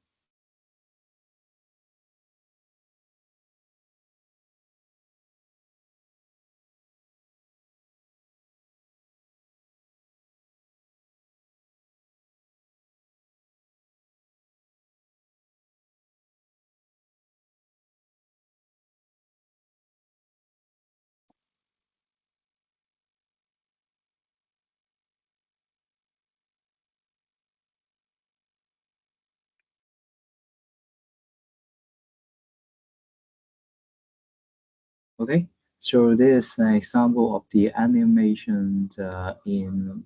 Okay, so this is an example of the animations in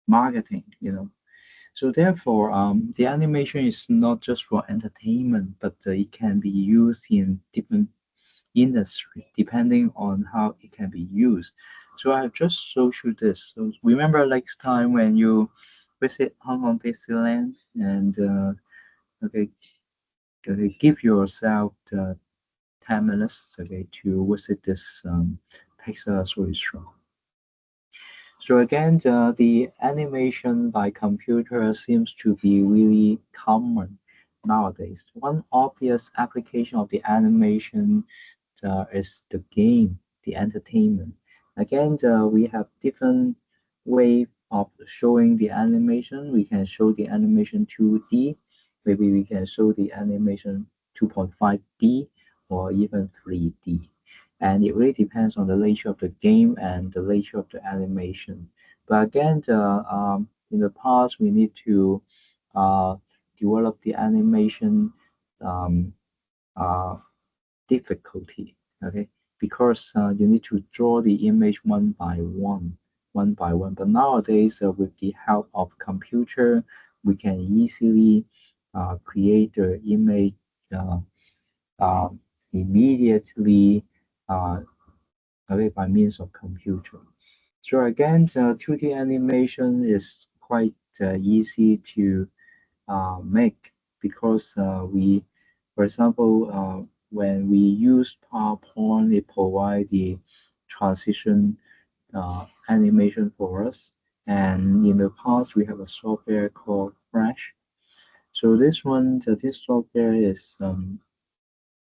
marketing, you know. So therefore, the animation is not just for entertainment, but it can be used in different industry depending on how it can be used. So I've just showed you this. So remember next time when you visit Hong Kong Disneyland and okay, okay, give yourself 10 minutes okay to visit this Pixar restaurant. So again, the animation by computer seems to be really common nowadays. One obvious application of the animation is the game, the entertainment. Again, we have different way of showing the animation. We can show the animation 2D. Maybe we can show the animation 2.5D or even 3D. And it really depends on the nature of the game and the nature of the animation. But again, in the past, we need to uh, develop the animation um, uh, difficulty, okay? Because you need to draw the image one by one. But nowadays, with the help of computer, we can easily create the image uh, uh, immediately uh, okay, by means of computer. So again, 2D animation is quite easy to make because for example, when we use PowerPoint, it provides the transition animation for us. And in the past, we have a software called Flash. So this software is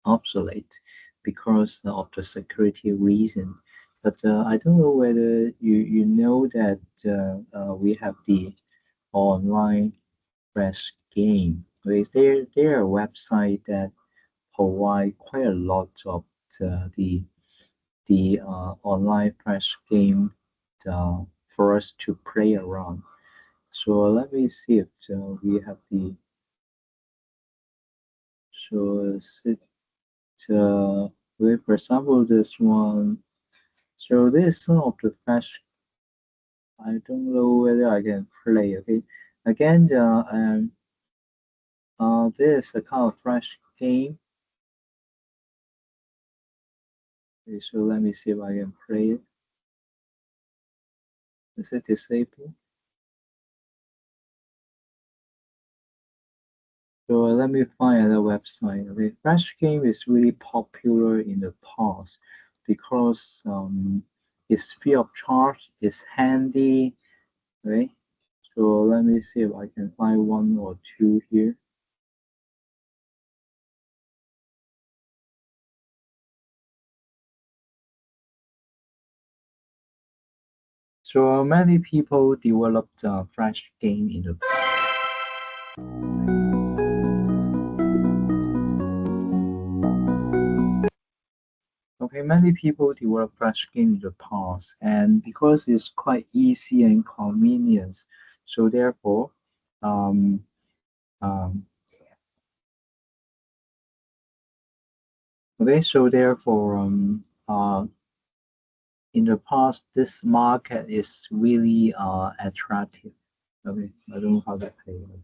obsolete because of the security reason. But I don't know whether you know that we have the online press game. There are websites that provide quite a lot of the online press game for us to play around. So let me see if we have the so it for example this one. So this is some of the flash I don't know whether I can play. Okay, again, this is a kind of Flash game. Okay, so let me see if I can play it. Is it disabled? So let me find a website. Okay, Flash game is really popular in the past because it's free of charge, it's handy. Okay, so let me see if I can find one or two here. So many people developed a Flash game in the Okay, many people develop Flash game in the past, and because it's quite easy and convenient, so therefore, um, um, okay, so therefore, in the past, this market is really attractive. Okay, I don't know how to play it.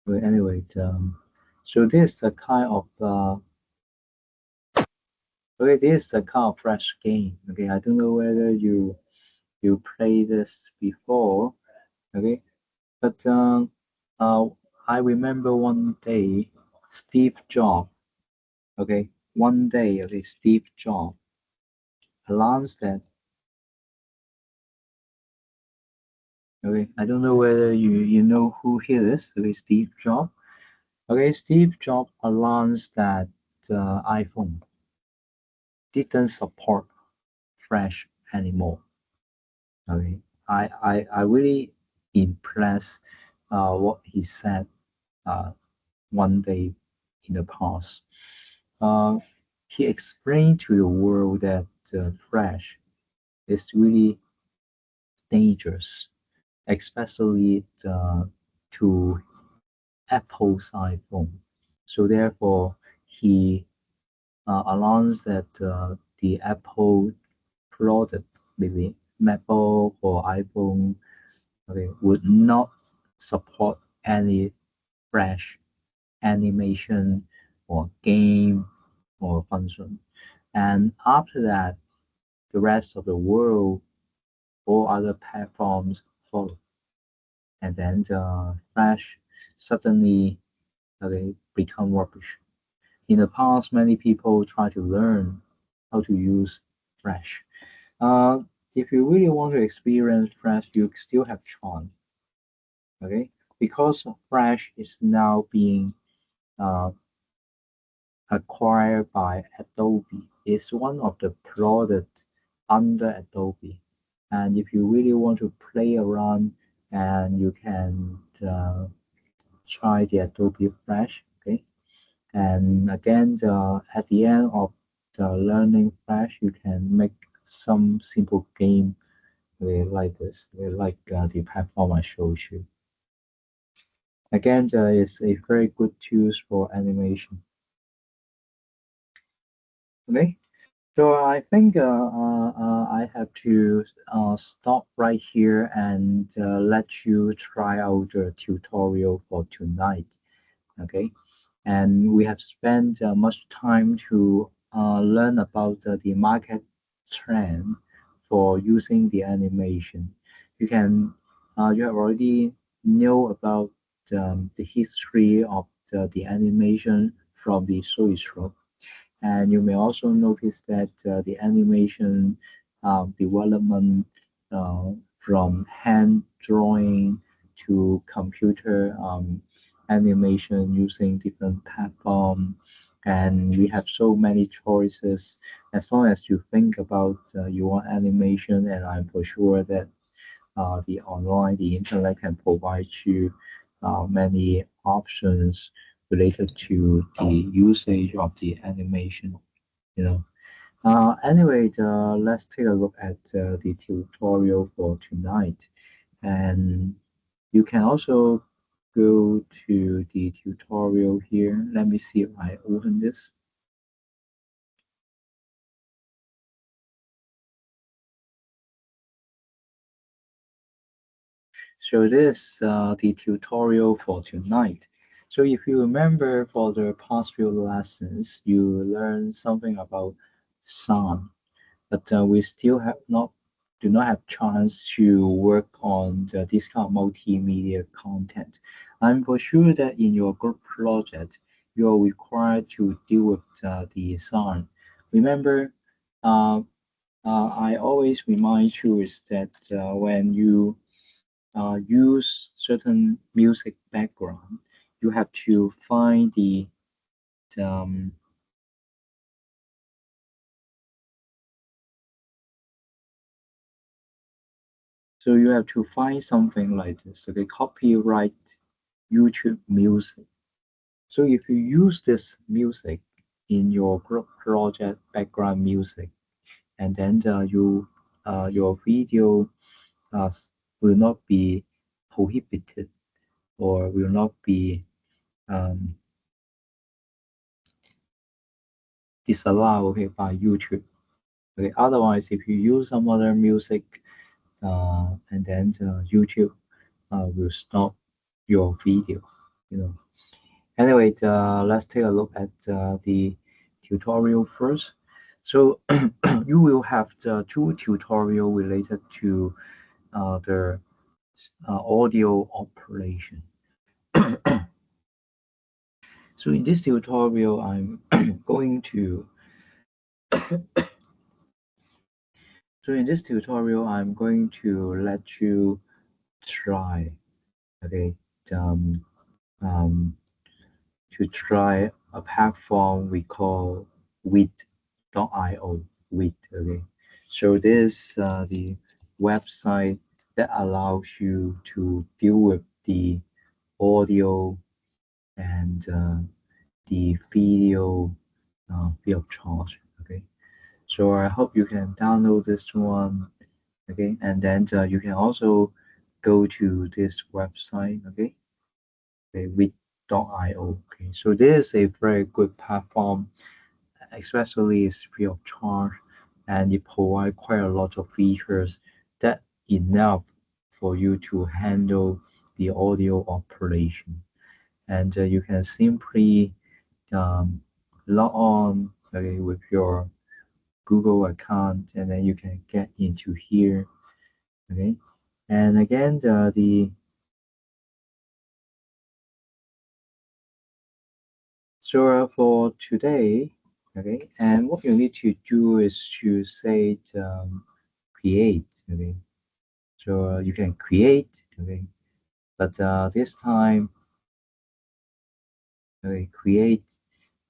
But anyway, so this is a kind of okay, this is a kind of Flash game. Okay, I don't know whether you played this before. Okay, but uh, I remember one day, Steve Jobs. Okay, one day, okay, Steve Jobs announced that. Okay, I don't know whether you know who he is. Okay, Steve Jobs. Okay, Steve Jobs announced that iPhone didn't support Flash anymore. Okay, I really impressed what he said uh, one day in the past. Uh, he explained to the world that Flash is really dangerous, especially to Apple's iPhone. So therefore, he announced that the Apple product, maybe MacBook or iPhone, okay, would not support any Flash animation or game or function. And after that, the rest of the world, all other platforms follow. And then the Flash suddenly become rubbish. In the past, many people try to learn how to use Flash. Uh, if you really want to experience Flash, you still have chance. Okay, because Flash is now being uh, acquired by Adobe. It's one of the products under Adobe. And if you really want to play around, and you can try the Adobe Flash, okay? And again, at the end of the learning Flash, you can make some simple game like this, like the platform I showed you. Again, it's a very good tool for animation. Okay, so I think I have to stop right here and let you try out the tutorial for tonight. Okay, and we have spent much time to learn about the market trend for using the animation. You have already know about the history of the animation from the SEHS3300. And you may also notice that the animation development from hand drawing to computer animation using different platform, and we have so many choices. As long as you think about your animation, and I'm for sure that the internet can provide you many options related to the usage of the animation. You know. Anyway, let's take a look at the tutorial for tonight, and you can also go to the tutorial here. Let me see if I open this. So this the tutorial for tonight. So if you remember for the past few lessons, you learned something about sound, but we still have not do not have chance to work on this kind of multimedia content. I'm for sure that in your group project, you are required to deal with the sound. Remember, uh, I always remind you is that when you use certain music background, you have to find um, so you have to find something like this. Okay, copyright YouTube music. So if you use this music in your group project background music, and then your video uh, will not be prohibited or will not be um, disallowed, okay, by YouTube. Okay, otherwise, if you use some other music, and then YouTube will stop your video. You know. Anyway, let's take a look at the tutorial first. So you will have the two tutorial related to the audio operation. So in this tutorial, I'm going to let you try, okay, um, um, to try a platform we call wit.io, wit, okay. So this the website that allows you to deal with the audio and the video free of charge, okay. So I hope you can download this one, okay, and then you can also go to this website, okay, with.io. Okay, so this is a very good platform, especially it's free of charge, and it provides quite a lot of features that enough for you to handle the audio operation. And you can simply um, log on, okay, with your Google account, and then you can get into here, okay. And again, the so for today, okay, and what you need to do is to say create, okay. So you can create, okay, but this time, okay, create,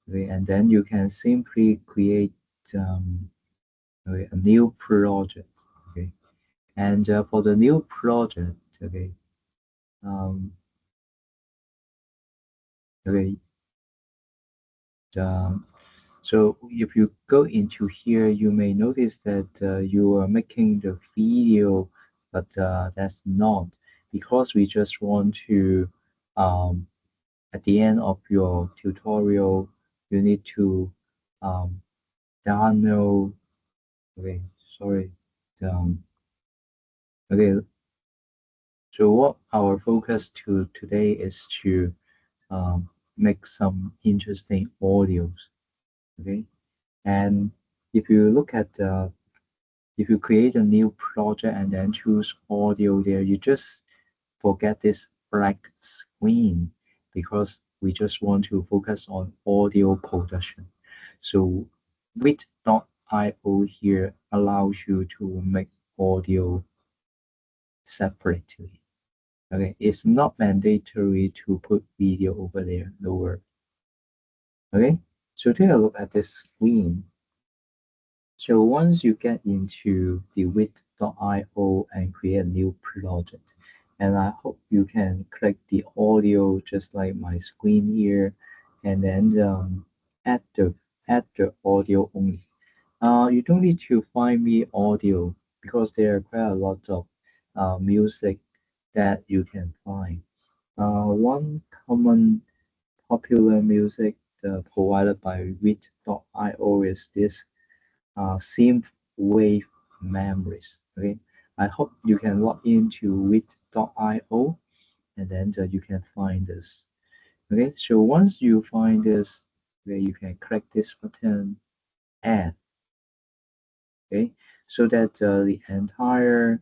okay, and then you can simply create okay, a new project, okay, and for the new project, okay, um, okay, um, so if you go into here, you may notice that you are making the video, but that's not because we just want to, at the end of your tutorial, you need to um, download, okay, sorry, um, okay, so what our focus to today is to make some interesting audios, okay, and if you look at if you create a new project and then choose audio there, you just forget this black screen because we just want to focus on audio production. So with.io here allows you to make audio separately. Okay, it's not mandatory to put video over there, no worry. Okay, so take a look at this screen. So once you get into the wit.io and create a new project, and I hope you can click the audio just like my screen here, and then add the audio only. You don't need to find me audio because there are quite a lot of music that you can find. One common popular music provided by wit.io is this synth wave memories. Okay, I hope you can log into wit.io, and then you can find this. Okay, so once you find this, where you can click this button, add. Okay, so that the entire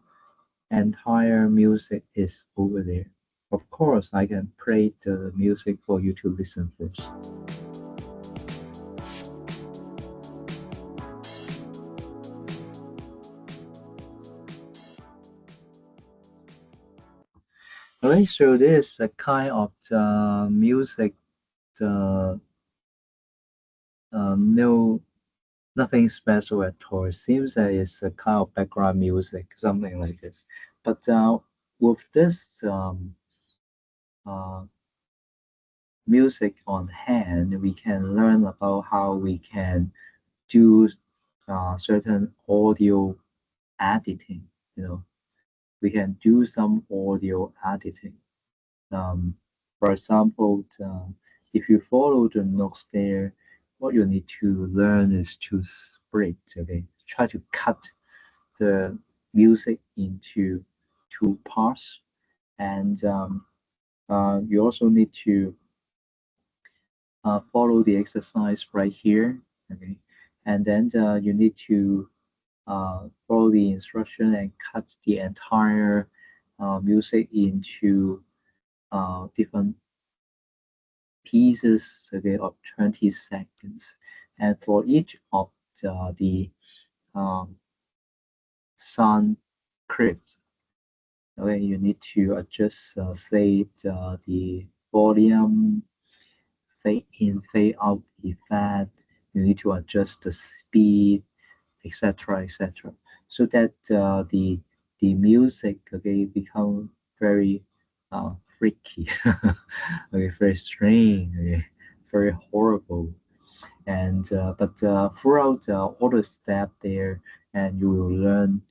music is over there. Of course, I can play the music for you to listen first. Okay, so this is a kind of the music, the no, nothing special at all. It seems that it's a kind of background music, something like this. But with this uh, music on hand, we can learn about how we can do certain audio editing. You know, we can do some audio editing. Um, for example, if you follow the notes there, what you need to learn is to split. Okay, try to cut the music into two parts, and you also need to follow the exercise right here. Okay, and then you need to follow the instruction and cut the entire music into different pieces, okay, of 20 seconds. And for each of the um, sound clips, okay, you need to adjust, say, the volume, fade in, fade out effect. You need to adjust the speed, etc., etc., so that the music, okay, become very freaky, okay, very strange, okay, very horrible. And but throughout all the step there, and you will learn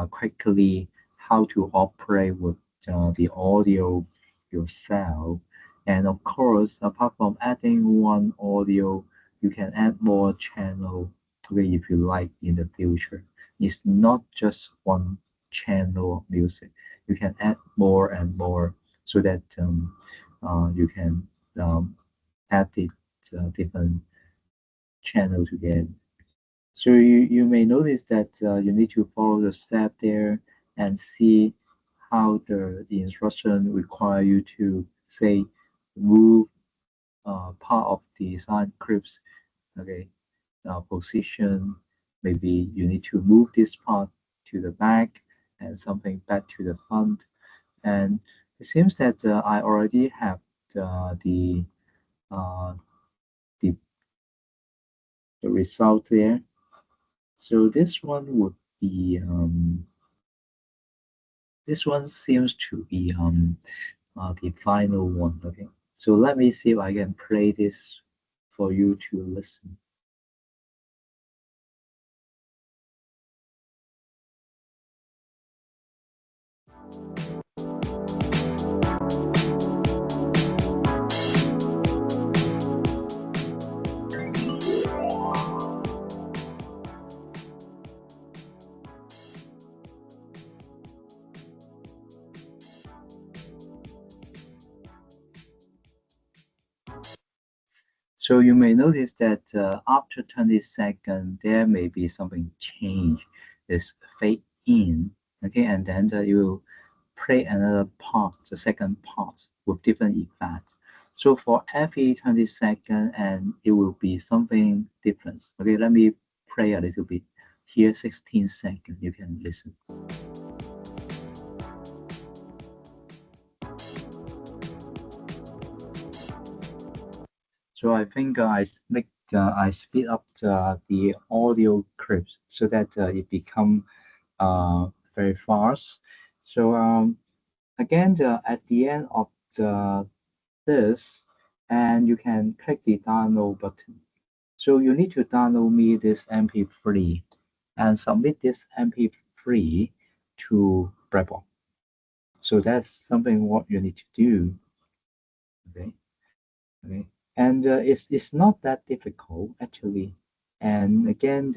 quickly how to operate with the audio yourself. And of course, apart from adding one audio, you can add more channel, okay, if you like, in the future. It's not just one channel of music. You can add more and more, so that you can add it different channel together. So you may notice that you need to follow the step there and see how the instruction require you to, say, move part of the sign clips, okay, position. Maybe you need to move this part to the back and something back to the front. And it seems that I already have uh, the, the result there. So this one seems to be the final one. Okay, so let me see if I can play this for you to listen. So you may notice that after 20 seconds, there may be something change. It's fade in, okay, and then you play another part, the second part, with different effects. So for every 20 seconds, and it will be something different. Okay, let me play a little bit. Here, 16 seconds, you can listen. So I think I speed up the audio clips so that it become very fast. So again, at the end of this, and you can click the download button. So you need to download me this MP3 and submit this MP3 to Bravo. So that's something what you need to do. Okay. Okay. And it's not that difficult actually. And again,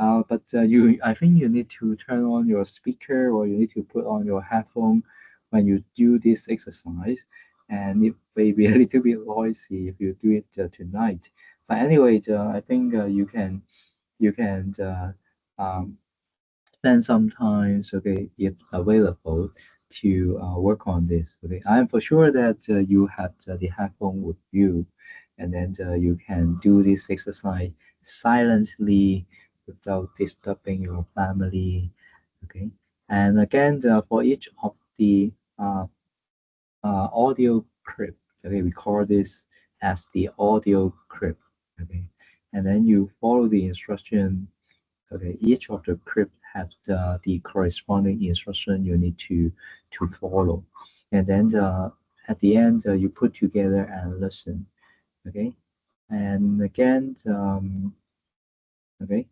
But I think you need to turn on your speaker or you need to put on your headphone when you do this exercise, and it may be a little bit noisy if you do it tonight. But anyway, I think you can um, spend some time, okay, if available, to work on this. Okay, I am for sure that you had the headphone with you, and then you can do this exercise silently without disturbing your family. Okay, and again, for each of the audio clip, okay, we call this as the audio clip. Okay, and then you follow the instruction. Okay, each of the script have the corresponding instruction you need to follow, and then at the end you put together and listen. Okay, and again, okay.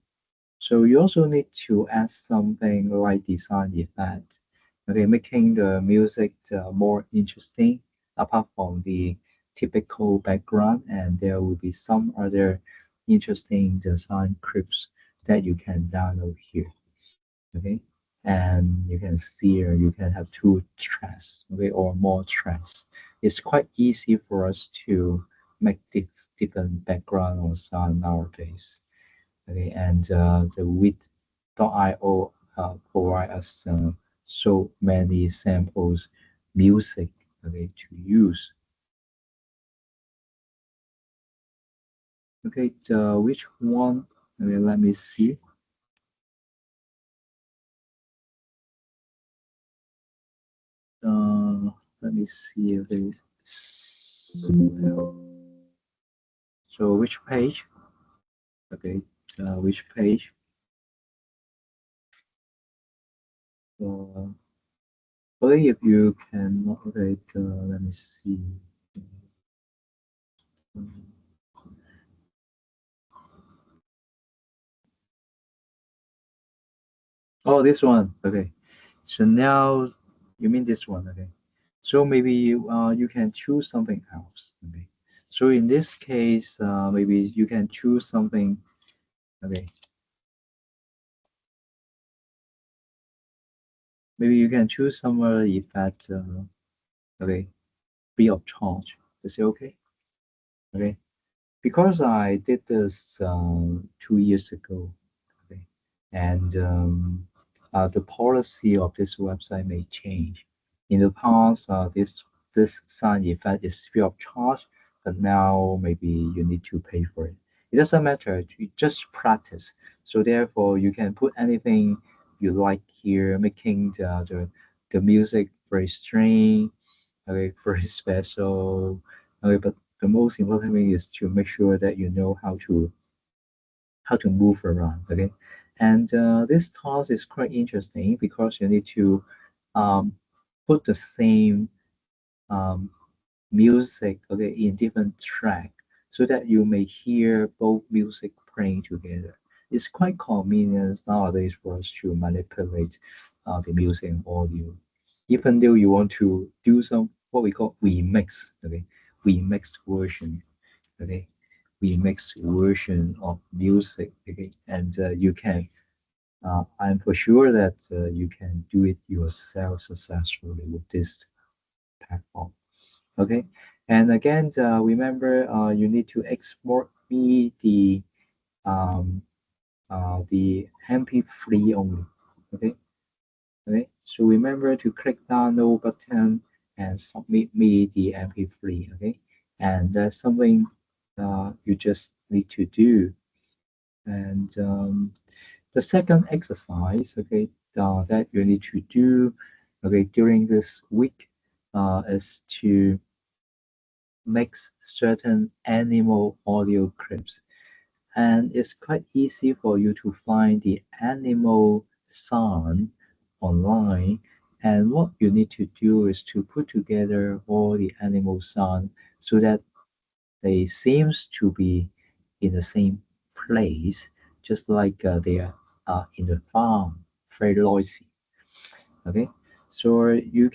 So you also need to add something like design effect. Okay, making the music more interesting apart from the typical background, and there will be some other interesting design clips that you can download here. Okay, and you can see or you can have two tracks, okay, or more tracks. It's quite easy for us to make this different background or sound nowadays. Okay, and the with.io provide us so many samples music, okay, to use. Okay, which one? Okay, let me see. Let me see. Okay, so which page? Okay, which page? Uh, okay, if you can moderate, let me see. Oh, this one. Okay. So now you mean this one, okay? So maybe you can choose something else, okay? So in this case, maybe you can choose something, okay? Maybe you can choose somewhere effect, okay, free of charge. Is it okay? Okay. Because I did this 2 years ago, okay, and the policy of this website may change. In the past, this sound effect is free of charge, but now maybe you need to pay for it. It doesn't matter. You just practice. So therefore, you can put anything you like here, making the music very strange, okay, very special. Okay, but the most important thing is to make sure that you know how to move around. Okay, and this task is quite interesting because you need to um, put the same um, music, okay, in different track so that you may hear both music playing together. It's quite convenient nowadays for us to manipulate the music and audio. Even though you want to do some what we call remix, okay, remix version, okay, remix version of music, okay, and you can. I'm for sure that you can do it yourself successfully with this platform. Okay, and again, remember you need to export me the MP3 only. Okay, okay. So remember to click download button and submit me the MP3. Okay, and that's something you just need to do. And the second exercise, okay, that you need to do, okay, during this week, is to makes certain animal audio clips. And it's quite easy for you to find the animal sound online. And what you need to do is to put together all the animal sound so that they seems to be in the same place, just like they are in the farm, very noisy. Okay, so you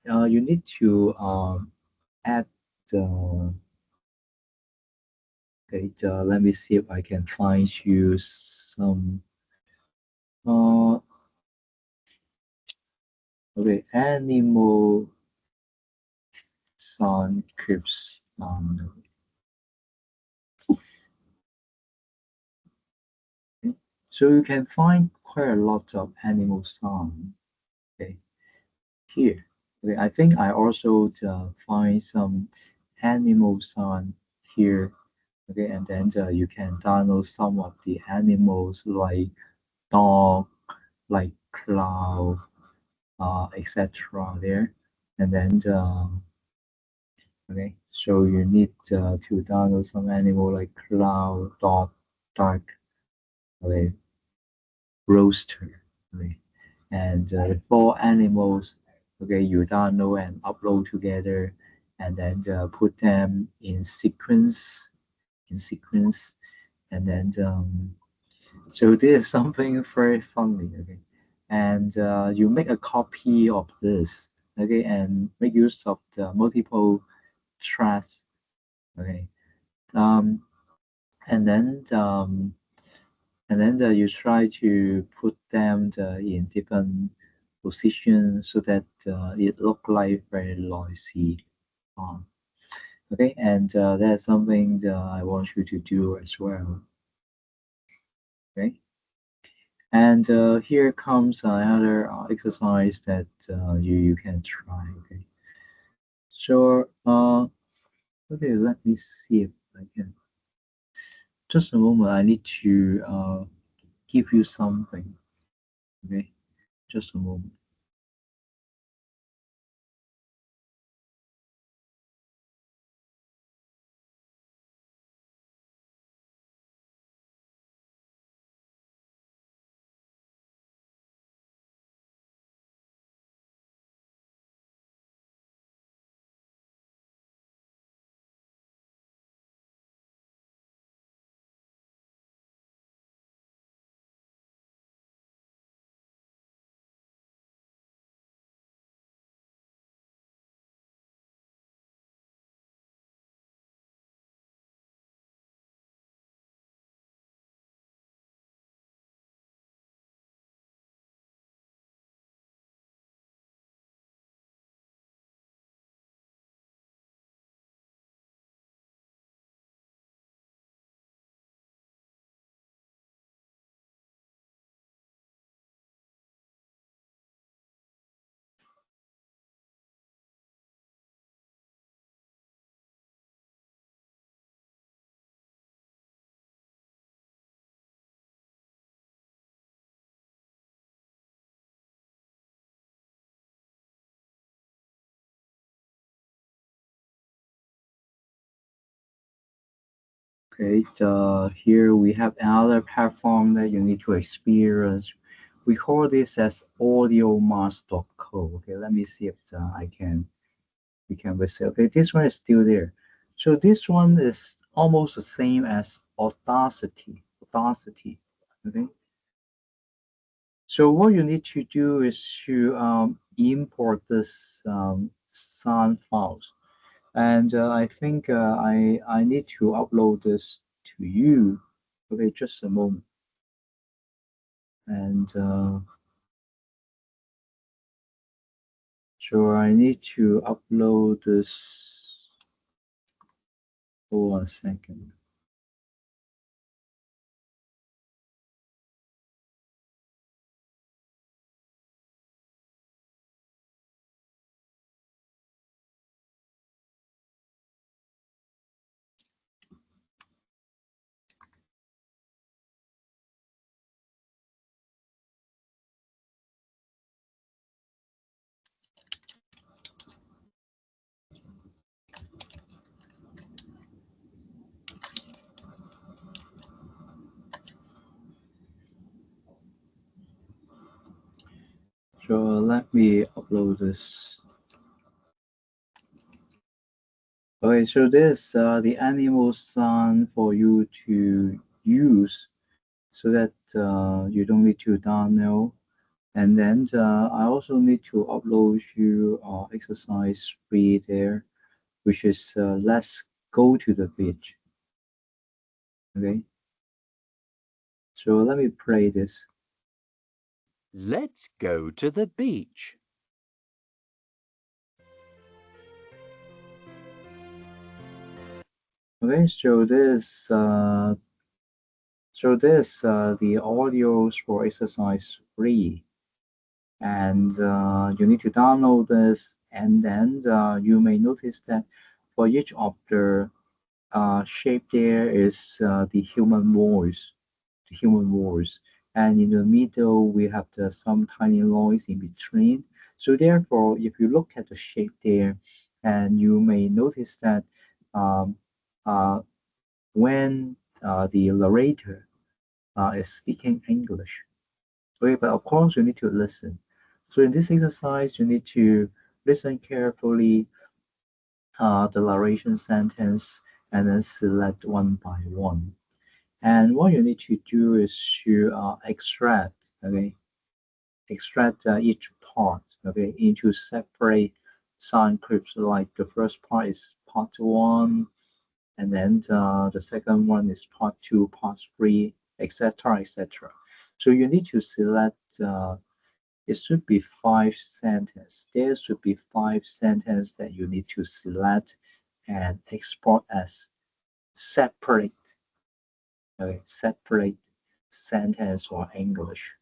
need to add the okay, let me see if I can find you some. Uh, okay, animal sound clips. So you can find quite a lot of animal sound. Okay, here. Okay, I think I also find some animal sound here. Okay, and then you can download some of the animals like dog, like cloud, etc. there, and then okay, so you need to download some animal like cloud, dog, duck, okay, rooster, okay, and the four animals, okay, you download and upload together, and then put them in sequence, and then so this is something very funny, okay, and you make a copy of this, okay, and make use of the multiple threads, okay, um, and then you try to put them in different positions so that it look like very noisy. Um, okay, and that's something that I want you to do as well. Okay, and here comes another exercise that you can try. Okay, so okay, let me see if I can. Just a moment, I need to give you something. Okay, just a moment. Okay, here we have another platform that you need to experience. We call this as audiomass.co. Okay, let me see if we can visit. Okay, this one is still there. So this one is almost the same as Audacity. Audacity. Okay. So what you need to do is to import this sound files. And I think I need to upload this to you. Okay, just a moment. And so I need to upload this. Hold on a second. So let me upload this. Okay, so this the animal sound for you to use so that you don't need to download. And then I also need to upload you exercise 3 there, which is let's go to the beach. Okay, so let me play this. Let's go to the beach. Okay, the audios for exercise 3, and you need to download this, and then you may notice that for each of the shape there is the human voice, and in the middle we have some tiny noise in between. So therefore, if you look at the shape there, and you may notice that um, uh, when the narrator is speaking English. Okay, but of course you need to listen. So in this exercise, you need to listen carefully the narration sentence and then select one by one. And what you need to do is to okay, extract each part, okay, into separate sound clips. Like the first part is part one, and then the second one is part two, part three, etc., etc. So you need to select. It should be 5 sentences. There should be 5 sentences that you need to select and export as separate, okay, separate sentence for English.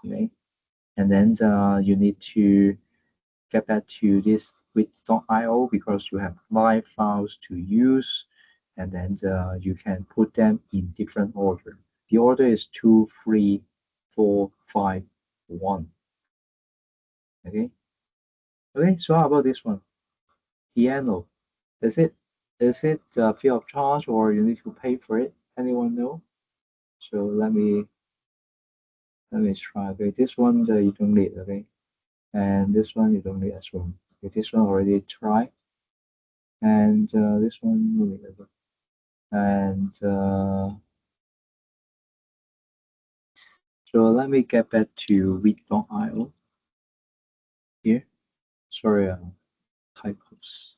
Okay, and then you need to get back to this with.io because you have live files to use, and then you can put them in different order. The order is 2, 3, 4, 5, 1. Okay. Okay. So how about this one? Piano. Is it free of charge or you need to pay for it? Anyone know? So let me try. Okay, this one you don't need. Okay, and this one you don't need as well. Okay, this one already tried, and this one no need as well. And so let me get back to read.io here. Sorry, typos.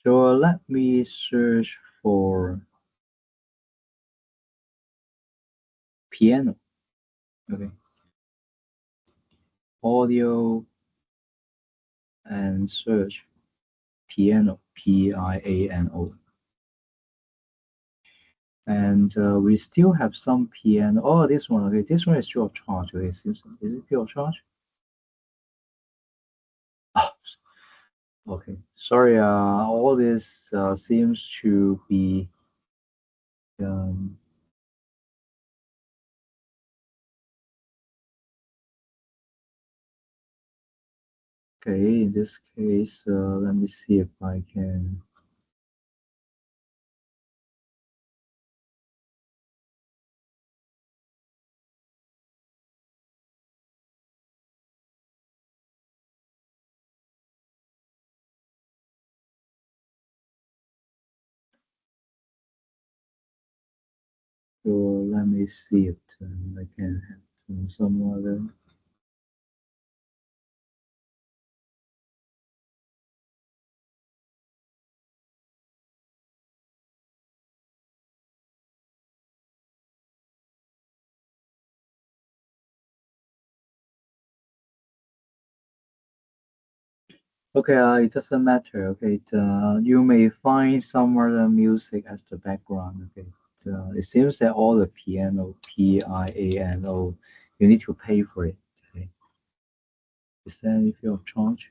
So let me search for piano. Okay, audio and search piano, piano. And we still have some piano. Oh, this one. Okay, this one is free of charge. Okay, is it free of charge? Oh, okay. Sorry. All this seems to be. Um, okay, in this case, let me see if I can. So let me see if I can have some other. Okay, it doesn't matter. Okay, you may find some other music as the background. Okay, it seems that all the piano, piano, you need to pay for it. Okay, is there any fee of charge?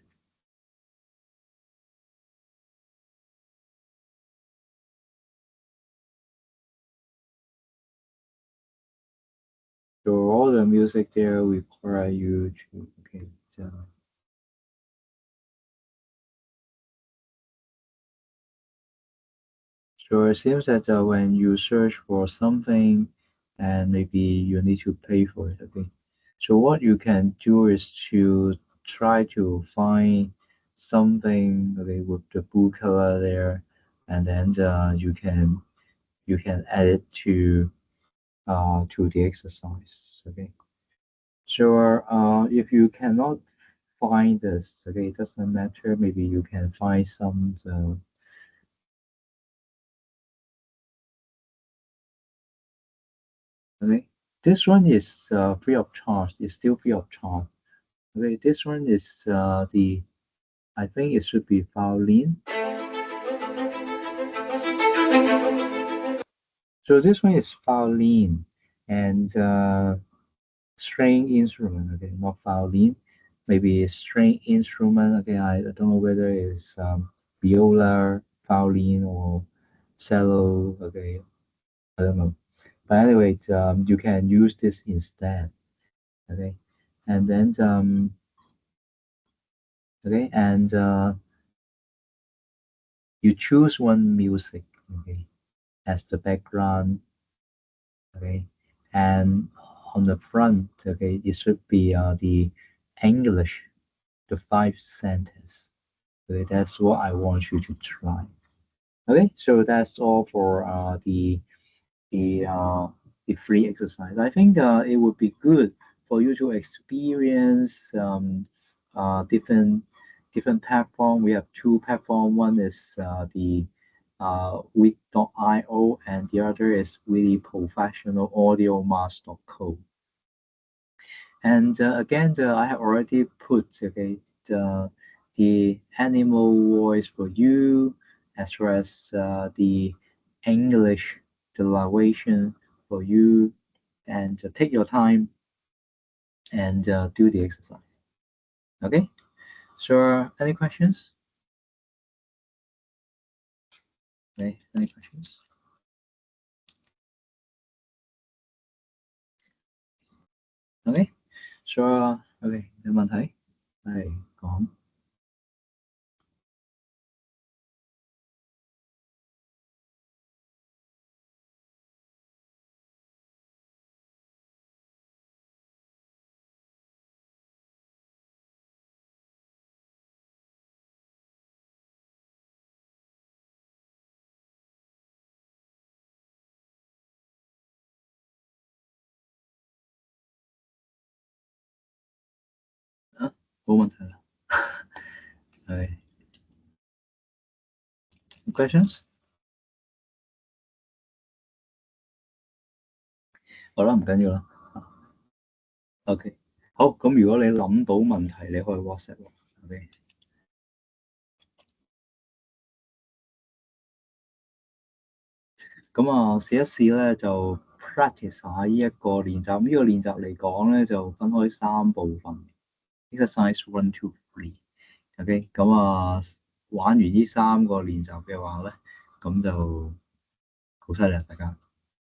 So all the music there require you to okay. So it seems that when you search for something, and maybe you need to pay for it. Okay. So what you can do is to try to find something okay with the blue color there, and then you can add it to the exercise. Okay. So if you cannot find this, okay, it doesn't matter. Maybe you can find some. Okay, this one is free of charge. It's still free of charge. Okay, this one is I think it should be violin. So this one is violin and string instrument. Okay, not violin. Maybe string instrument. Okay, I don't know whether it's viola, violin, or cello. Okay, I don't know. But anyway, you can use this instead. Okay, and then okay, and you choose one music. Okay, as the background. Okay, and on the front, okay, it should be the English, the 5 sentence. Okay, that's what I want you to try. Okay, so that's all for the uh, the free exercise. I think it would be good for you to experience different platform. We have two platform. One is the Wig.io and the other is really professional audio mass.co. And again, I have already put okay the animal voice for you, as well as the English, the narration for you, and take your time and do the exercise. Okay. So, any questions? Okay. Any questions? Okay. So, okay，有問題係講。啊，冇問題啦。係 questions？好啦，唔緊要啦。OK，好，咁如果你諗到問題，你可以 WhatsApp 我。OK。咁啊，試一試咧就 practice 下呢一個練習。呢個練習嚟講咧就分開3部分。Exercise 1, 2, 3。OK，咁啊玩完呢3個練習嘅話咧，咁就好犀利啊！大家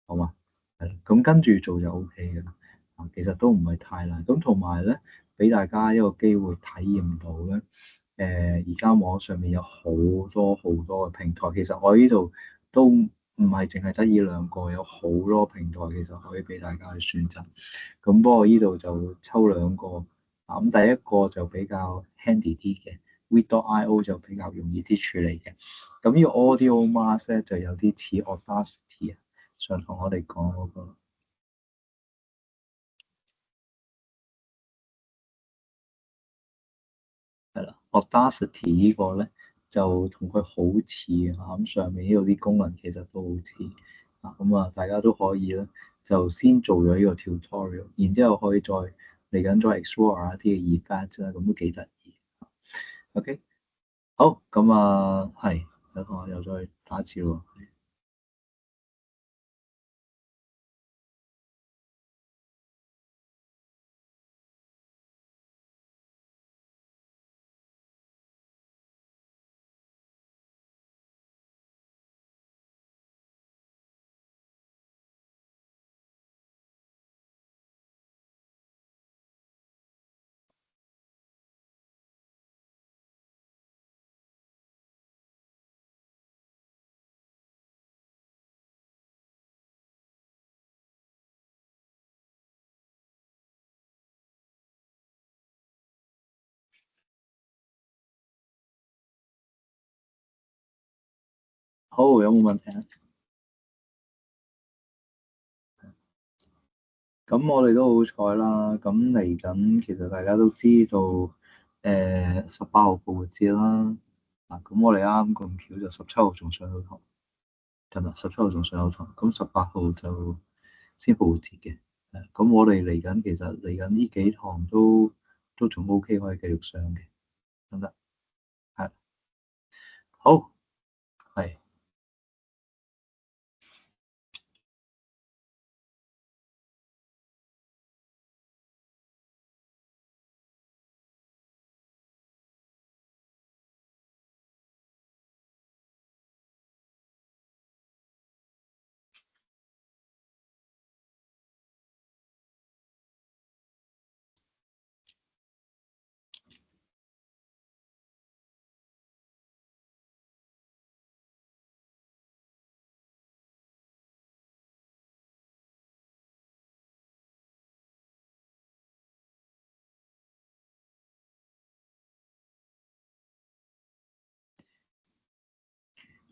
好嘛？係啦，咁跟住做就 OK 嘅啦。其實都唔係太難。咁同埋咧，俾大家一個機會體驗到咧。而家網上面有好多好多嘅平台，其實我呢度都唔係淨係得呢兩個，有好多平台其實可以俾大家去選擇。咁不過呢度就抽兩個，咁第一個就比較 handy 啲嘅 ，Read.io 就比較容易啲處理嘅。咁呢個 Audio Mask 咧就有啲似 Audacity 啊，上堂我哋講嗰個。係啦，Audacity 呢個咧就同佢好似啊，咁上面呢度啲功能其實都好似啊，咁啊大家都可以咧，就先做咗呢個 tutorial，然之後可以再嚟緊再 explore 一啲嘅 effect 啦，咁都幾得意。OK，好，咁啊係，有同學又再打一次喎。好，有冇問題啊？咁我哋都好彩啦，咁嚟緊其實大家都知道，18號復活節啦，咁我哋啱咁巧就17號仲上到堂，真啦，17號仲上到堂，咁18號就先復活節嘅。咁我哋嚟緊其實嚟緊呢幾堂都仲 OK，可以繼續上嘅，得唔得？係好，係。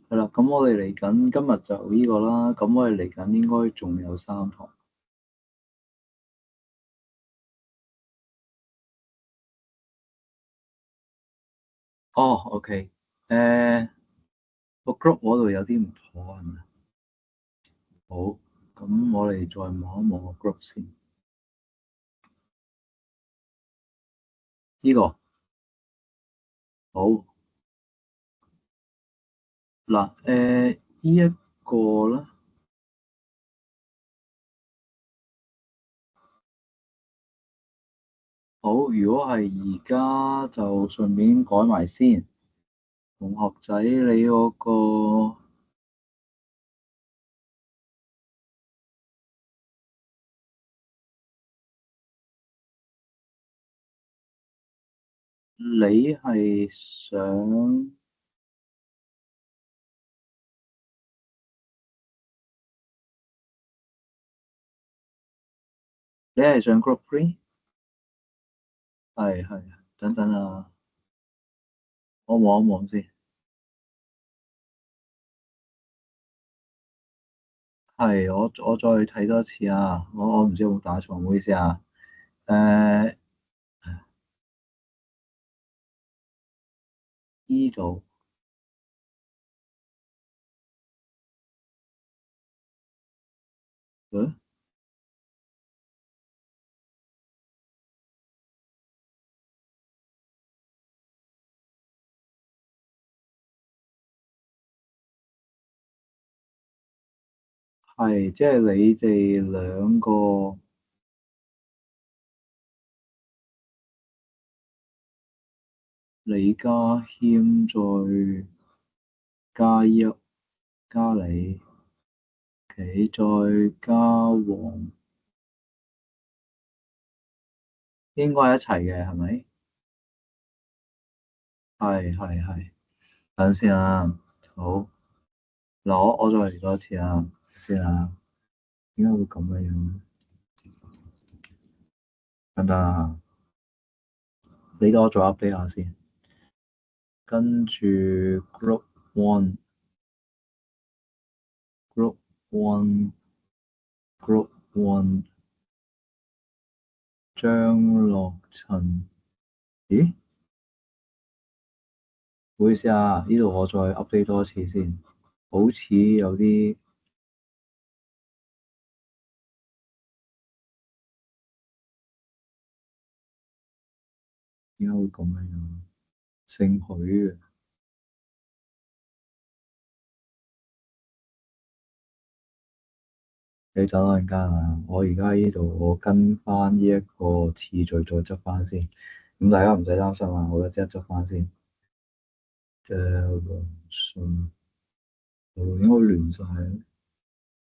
係啦，咁我哋嚟緊今日就呢個啦，咁我哋嚟緊應該仲有3堂。哦，OK，個 group 嗰度有啲唔妥係咪？好，咁我哋再望一望個 group 先。呢個好嗱，呢一個啦，好，如果係而家就順便改埋先，同學仔你嗰個你係想group three？係，等等啊，我望一望先。係，我再睇多次啊！我唔知有冇打錯，唔好意思啊。誒，呢度，嗯，係，即係你哋兩個，李家謙再加一加你，企再加黃，應該係一齊嘅，係咪？係，等陣先啊。好，嗱，我再嚟多一次啊，先啊。點解會咁嘅樣？等等啊，你等我再 update 下先。跟住 group one，group one，group one，張樂陳，咦？唔好意思啊，呢度我再 update 多一次先，好似有啲點解會咁嘅樣？姓許嘅，你等我陣間啊，我而家呢度我跟翻呢一個次序再執翻先，咁大家唔使擔心啊，我即刻執翻先。黃信，應該亂晒，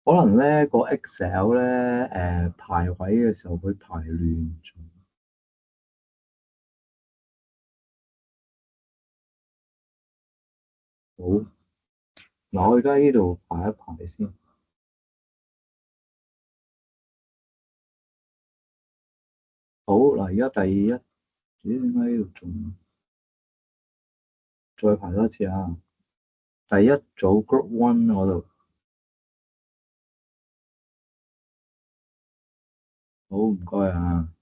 可能咧個 Excel 咧排位嘅時候佢排亂咗。好，嗱我而家呢度排一排先。好，嗱而家第一，咦點解呢度仲再排多一次啊？第一組 Group One 嗰度，好唔該啊，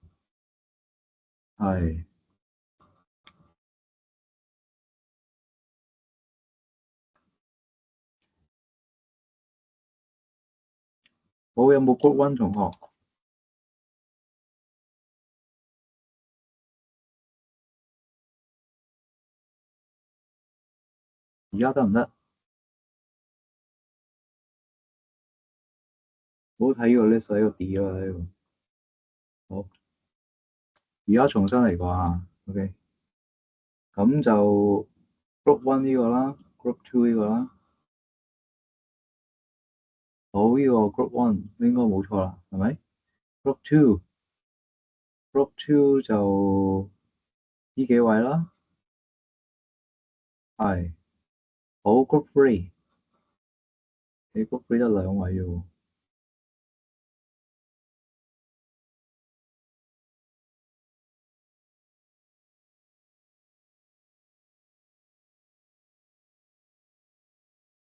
係好，有冇 Group One 同學？而家得唔得？好睇呢個 list 喺個 D 啦呢個。好，而家重新嚟過啊。OK，咁就 Group One 呢個啦，Group Two 呢個啦。好，呢個 Group One 應該冇錯啦，係咪？Group Two，Group Two 就呢幾位啦。係。好，Group Three，你 Group Three 得兩位啫喎。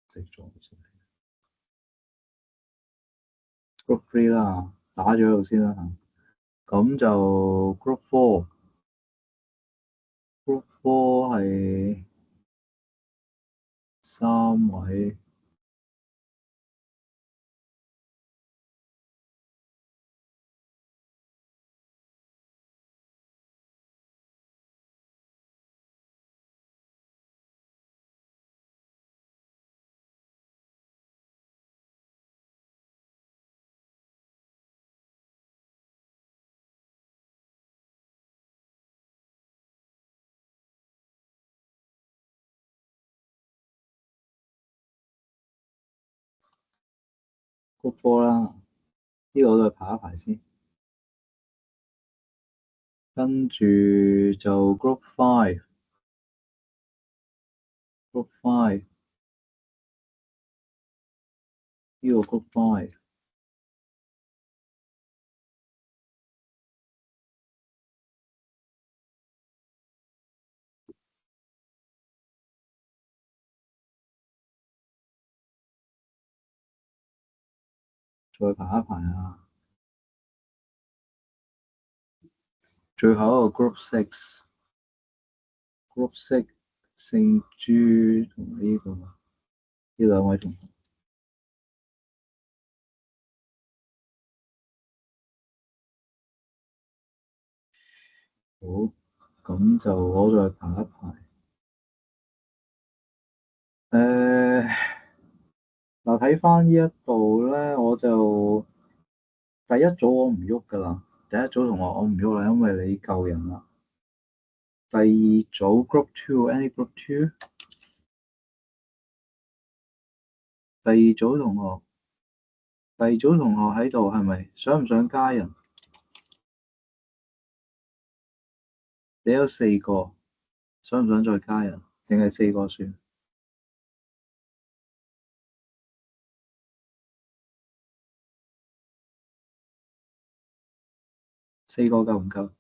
食咗先。Group Three 啦，打咗喺度先啦嚇。咁就 Group Four，Group Four 係三位。Group Four 啦，呢個我再排一排先。跟住就 Group Five，Group Five 呢個 Group Five 再排一排啊。最後一個 Group Six，Group Six 姓朱同呢個呢兩位同學。好，咁就我再排一排。嗱，睇翻呢一度咧，我就第一組我唔喐噶啦，第一組同學我唔喐啦，因為你夠人啦。第二組 Group Two，any Group Two？第二組同學，第二組同學喺度係咪？想唔想加人？你有四個，想唔想再加人？定係四個算？四個夠唔夠？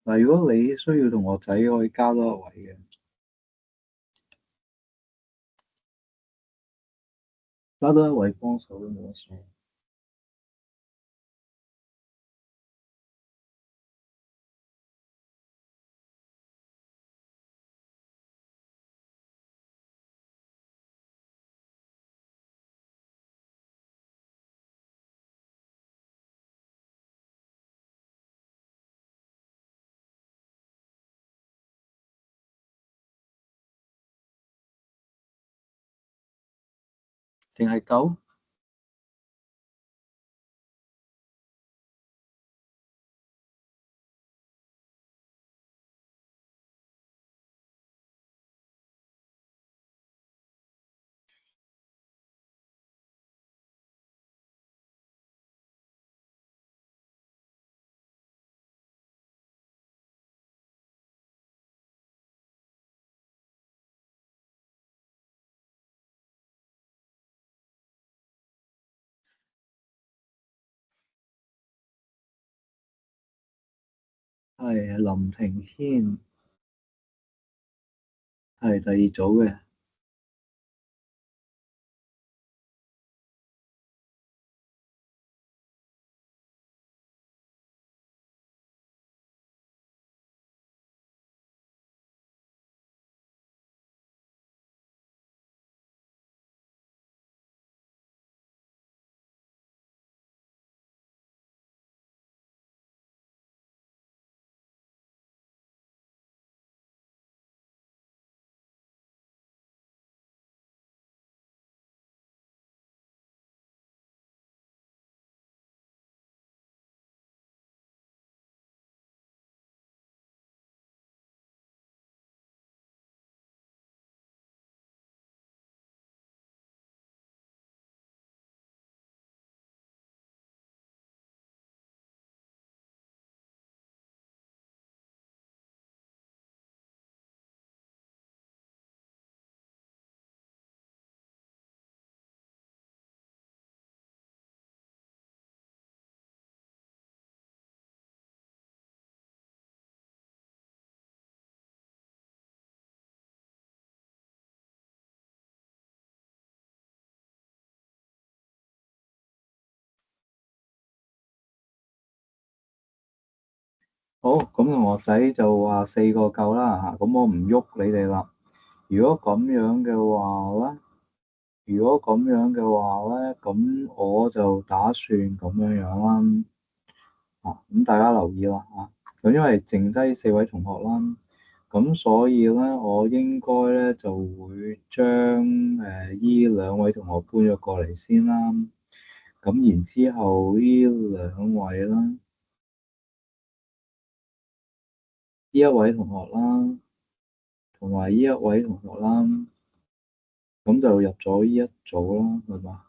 嗱，如果你需要同學仔可以加多一位嘅，加多一位幫手都冇乜所謂。定係夠？係林庭軒，係第二組嘅。好，咁同學仔就話4個夠啦嚇，咁我唔喐你哋啦。如果咁樣嘅話咧，咁我就打算咁樣啦。咁大家留意啦咁因為剩低4位同學啦，咁所以咧，我應該咧就會將依2位同學搬咗過嚟先啦。咁然之後呢兩位啦，呢一位同學啦，同埋呢一位同學啦，咁就入咗呢一組啦，係嘛？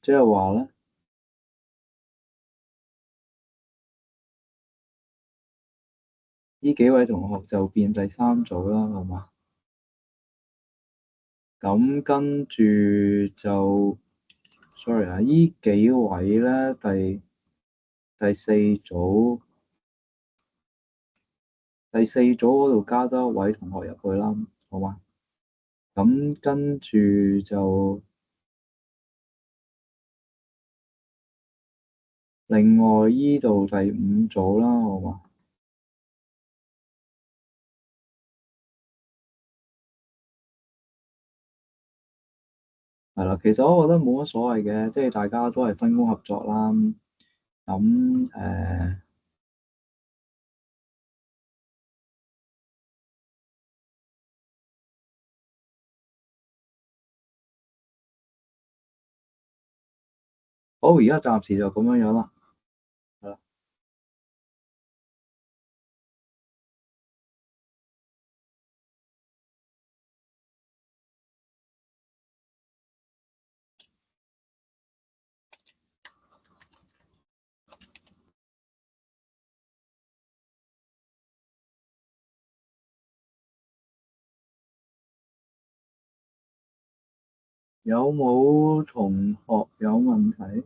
即係話咧，呢幾位同學就變第3組啦，係嘛？咁跟住就，sorry 啊，呢幾位咧，第四組嗰度加多一位同學入去啦，好嘛？咁跟住就另外依度第5組啦，好嘛？係啦，其實我覺得冇乜所謂嘅，即係大家都係分工合作啦。咁好，而家暫時就咁樣啦。係啦，有冇同學有問題？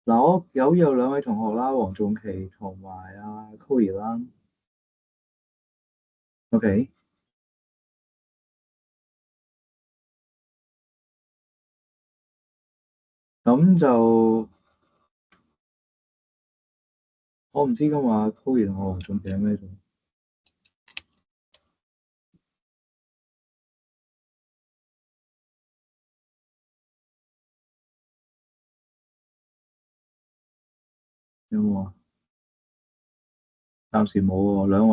嗱，我有兩位同學啦，黃仲琪同埋阿 Chloe 啦。OK，咁就我唔知㗎嘛，Chloe 同我黃仲琪喺咩度？有冇啊？暫時冇喎，兩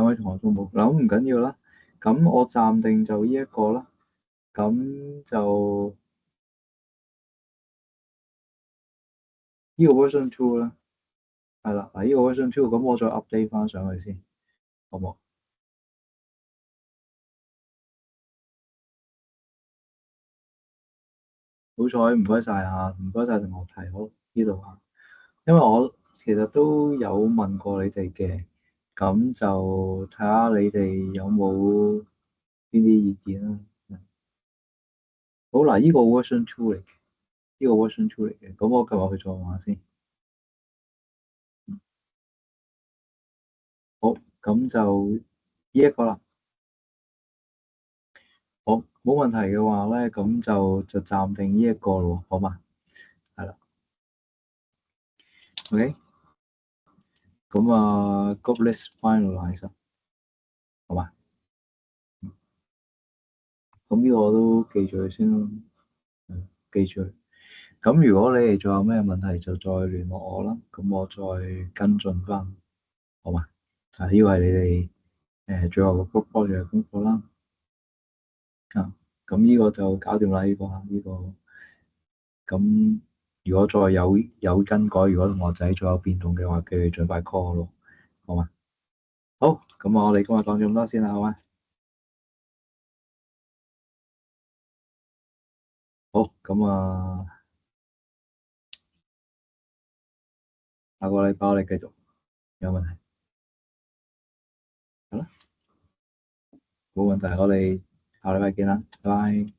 位同學都冇。嗱，咁唔緊要啦。咁我暫定就呢一個啦。咁就呢個 version two 啦。係啦，嗱，呢個 version two，咁我再 update 翻上去先，好冇？好彩，唔該晒啊，唔該晒同學提好呢度啊。因為我其實都有問過你哋嘅，咁就睇下你哋有冇邊啲意見啦。好嗱，呢個 version two 嚟嘅，呢個 version two 嚟嘅，咁我撳入去再玩下先。好，咁就呢一個啦。好，冇問題嘅話咧，咁就暫定呢一個咯，好嘛？係啦，OK。咁啊，group list finalize，好嘛？咁呢個我都記住佢先咯，記住佢。咁如果你哋仲有咩問題，就再聯絡我啦，咁我再跟進翻，好嘛？呢個係你哋最後個 group project 嘅功課啦。啊，咁呢個就搞掂啦，呢個。咁如果再有更改，如果同學仔再有變動嘅話，佢哋盡快 call 我咯，好嘛？好，咁我哋今日講咗咁多先啦，好嘛？好，咁啊，下個禮拜我哋繼續，有問題，好啦，冇問題，我哋下禮拜見啦，拜拜。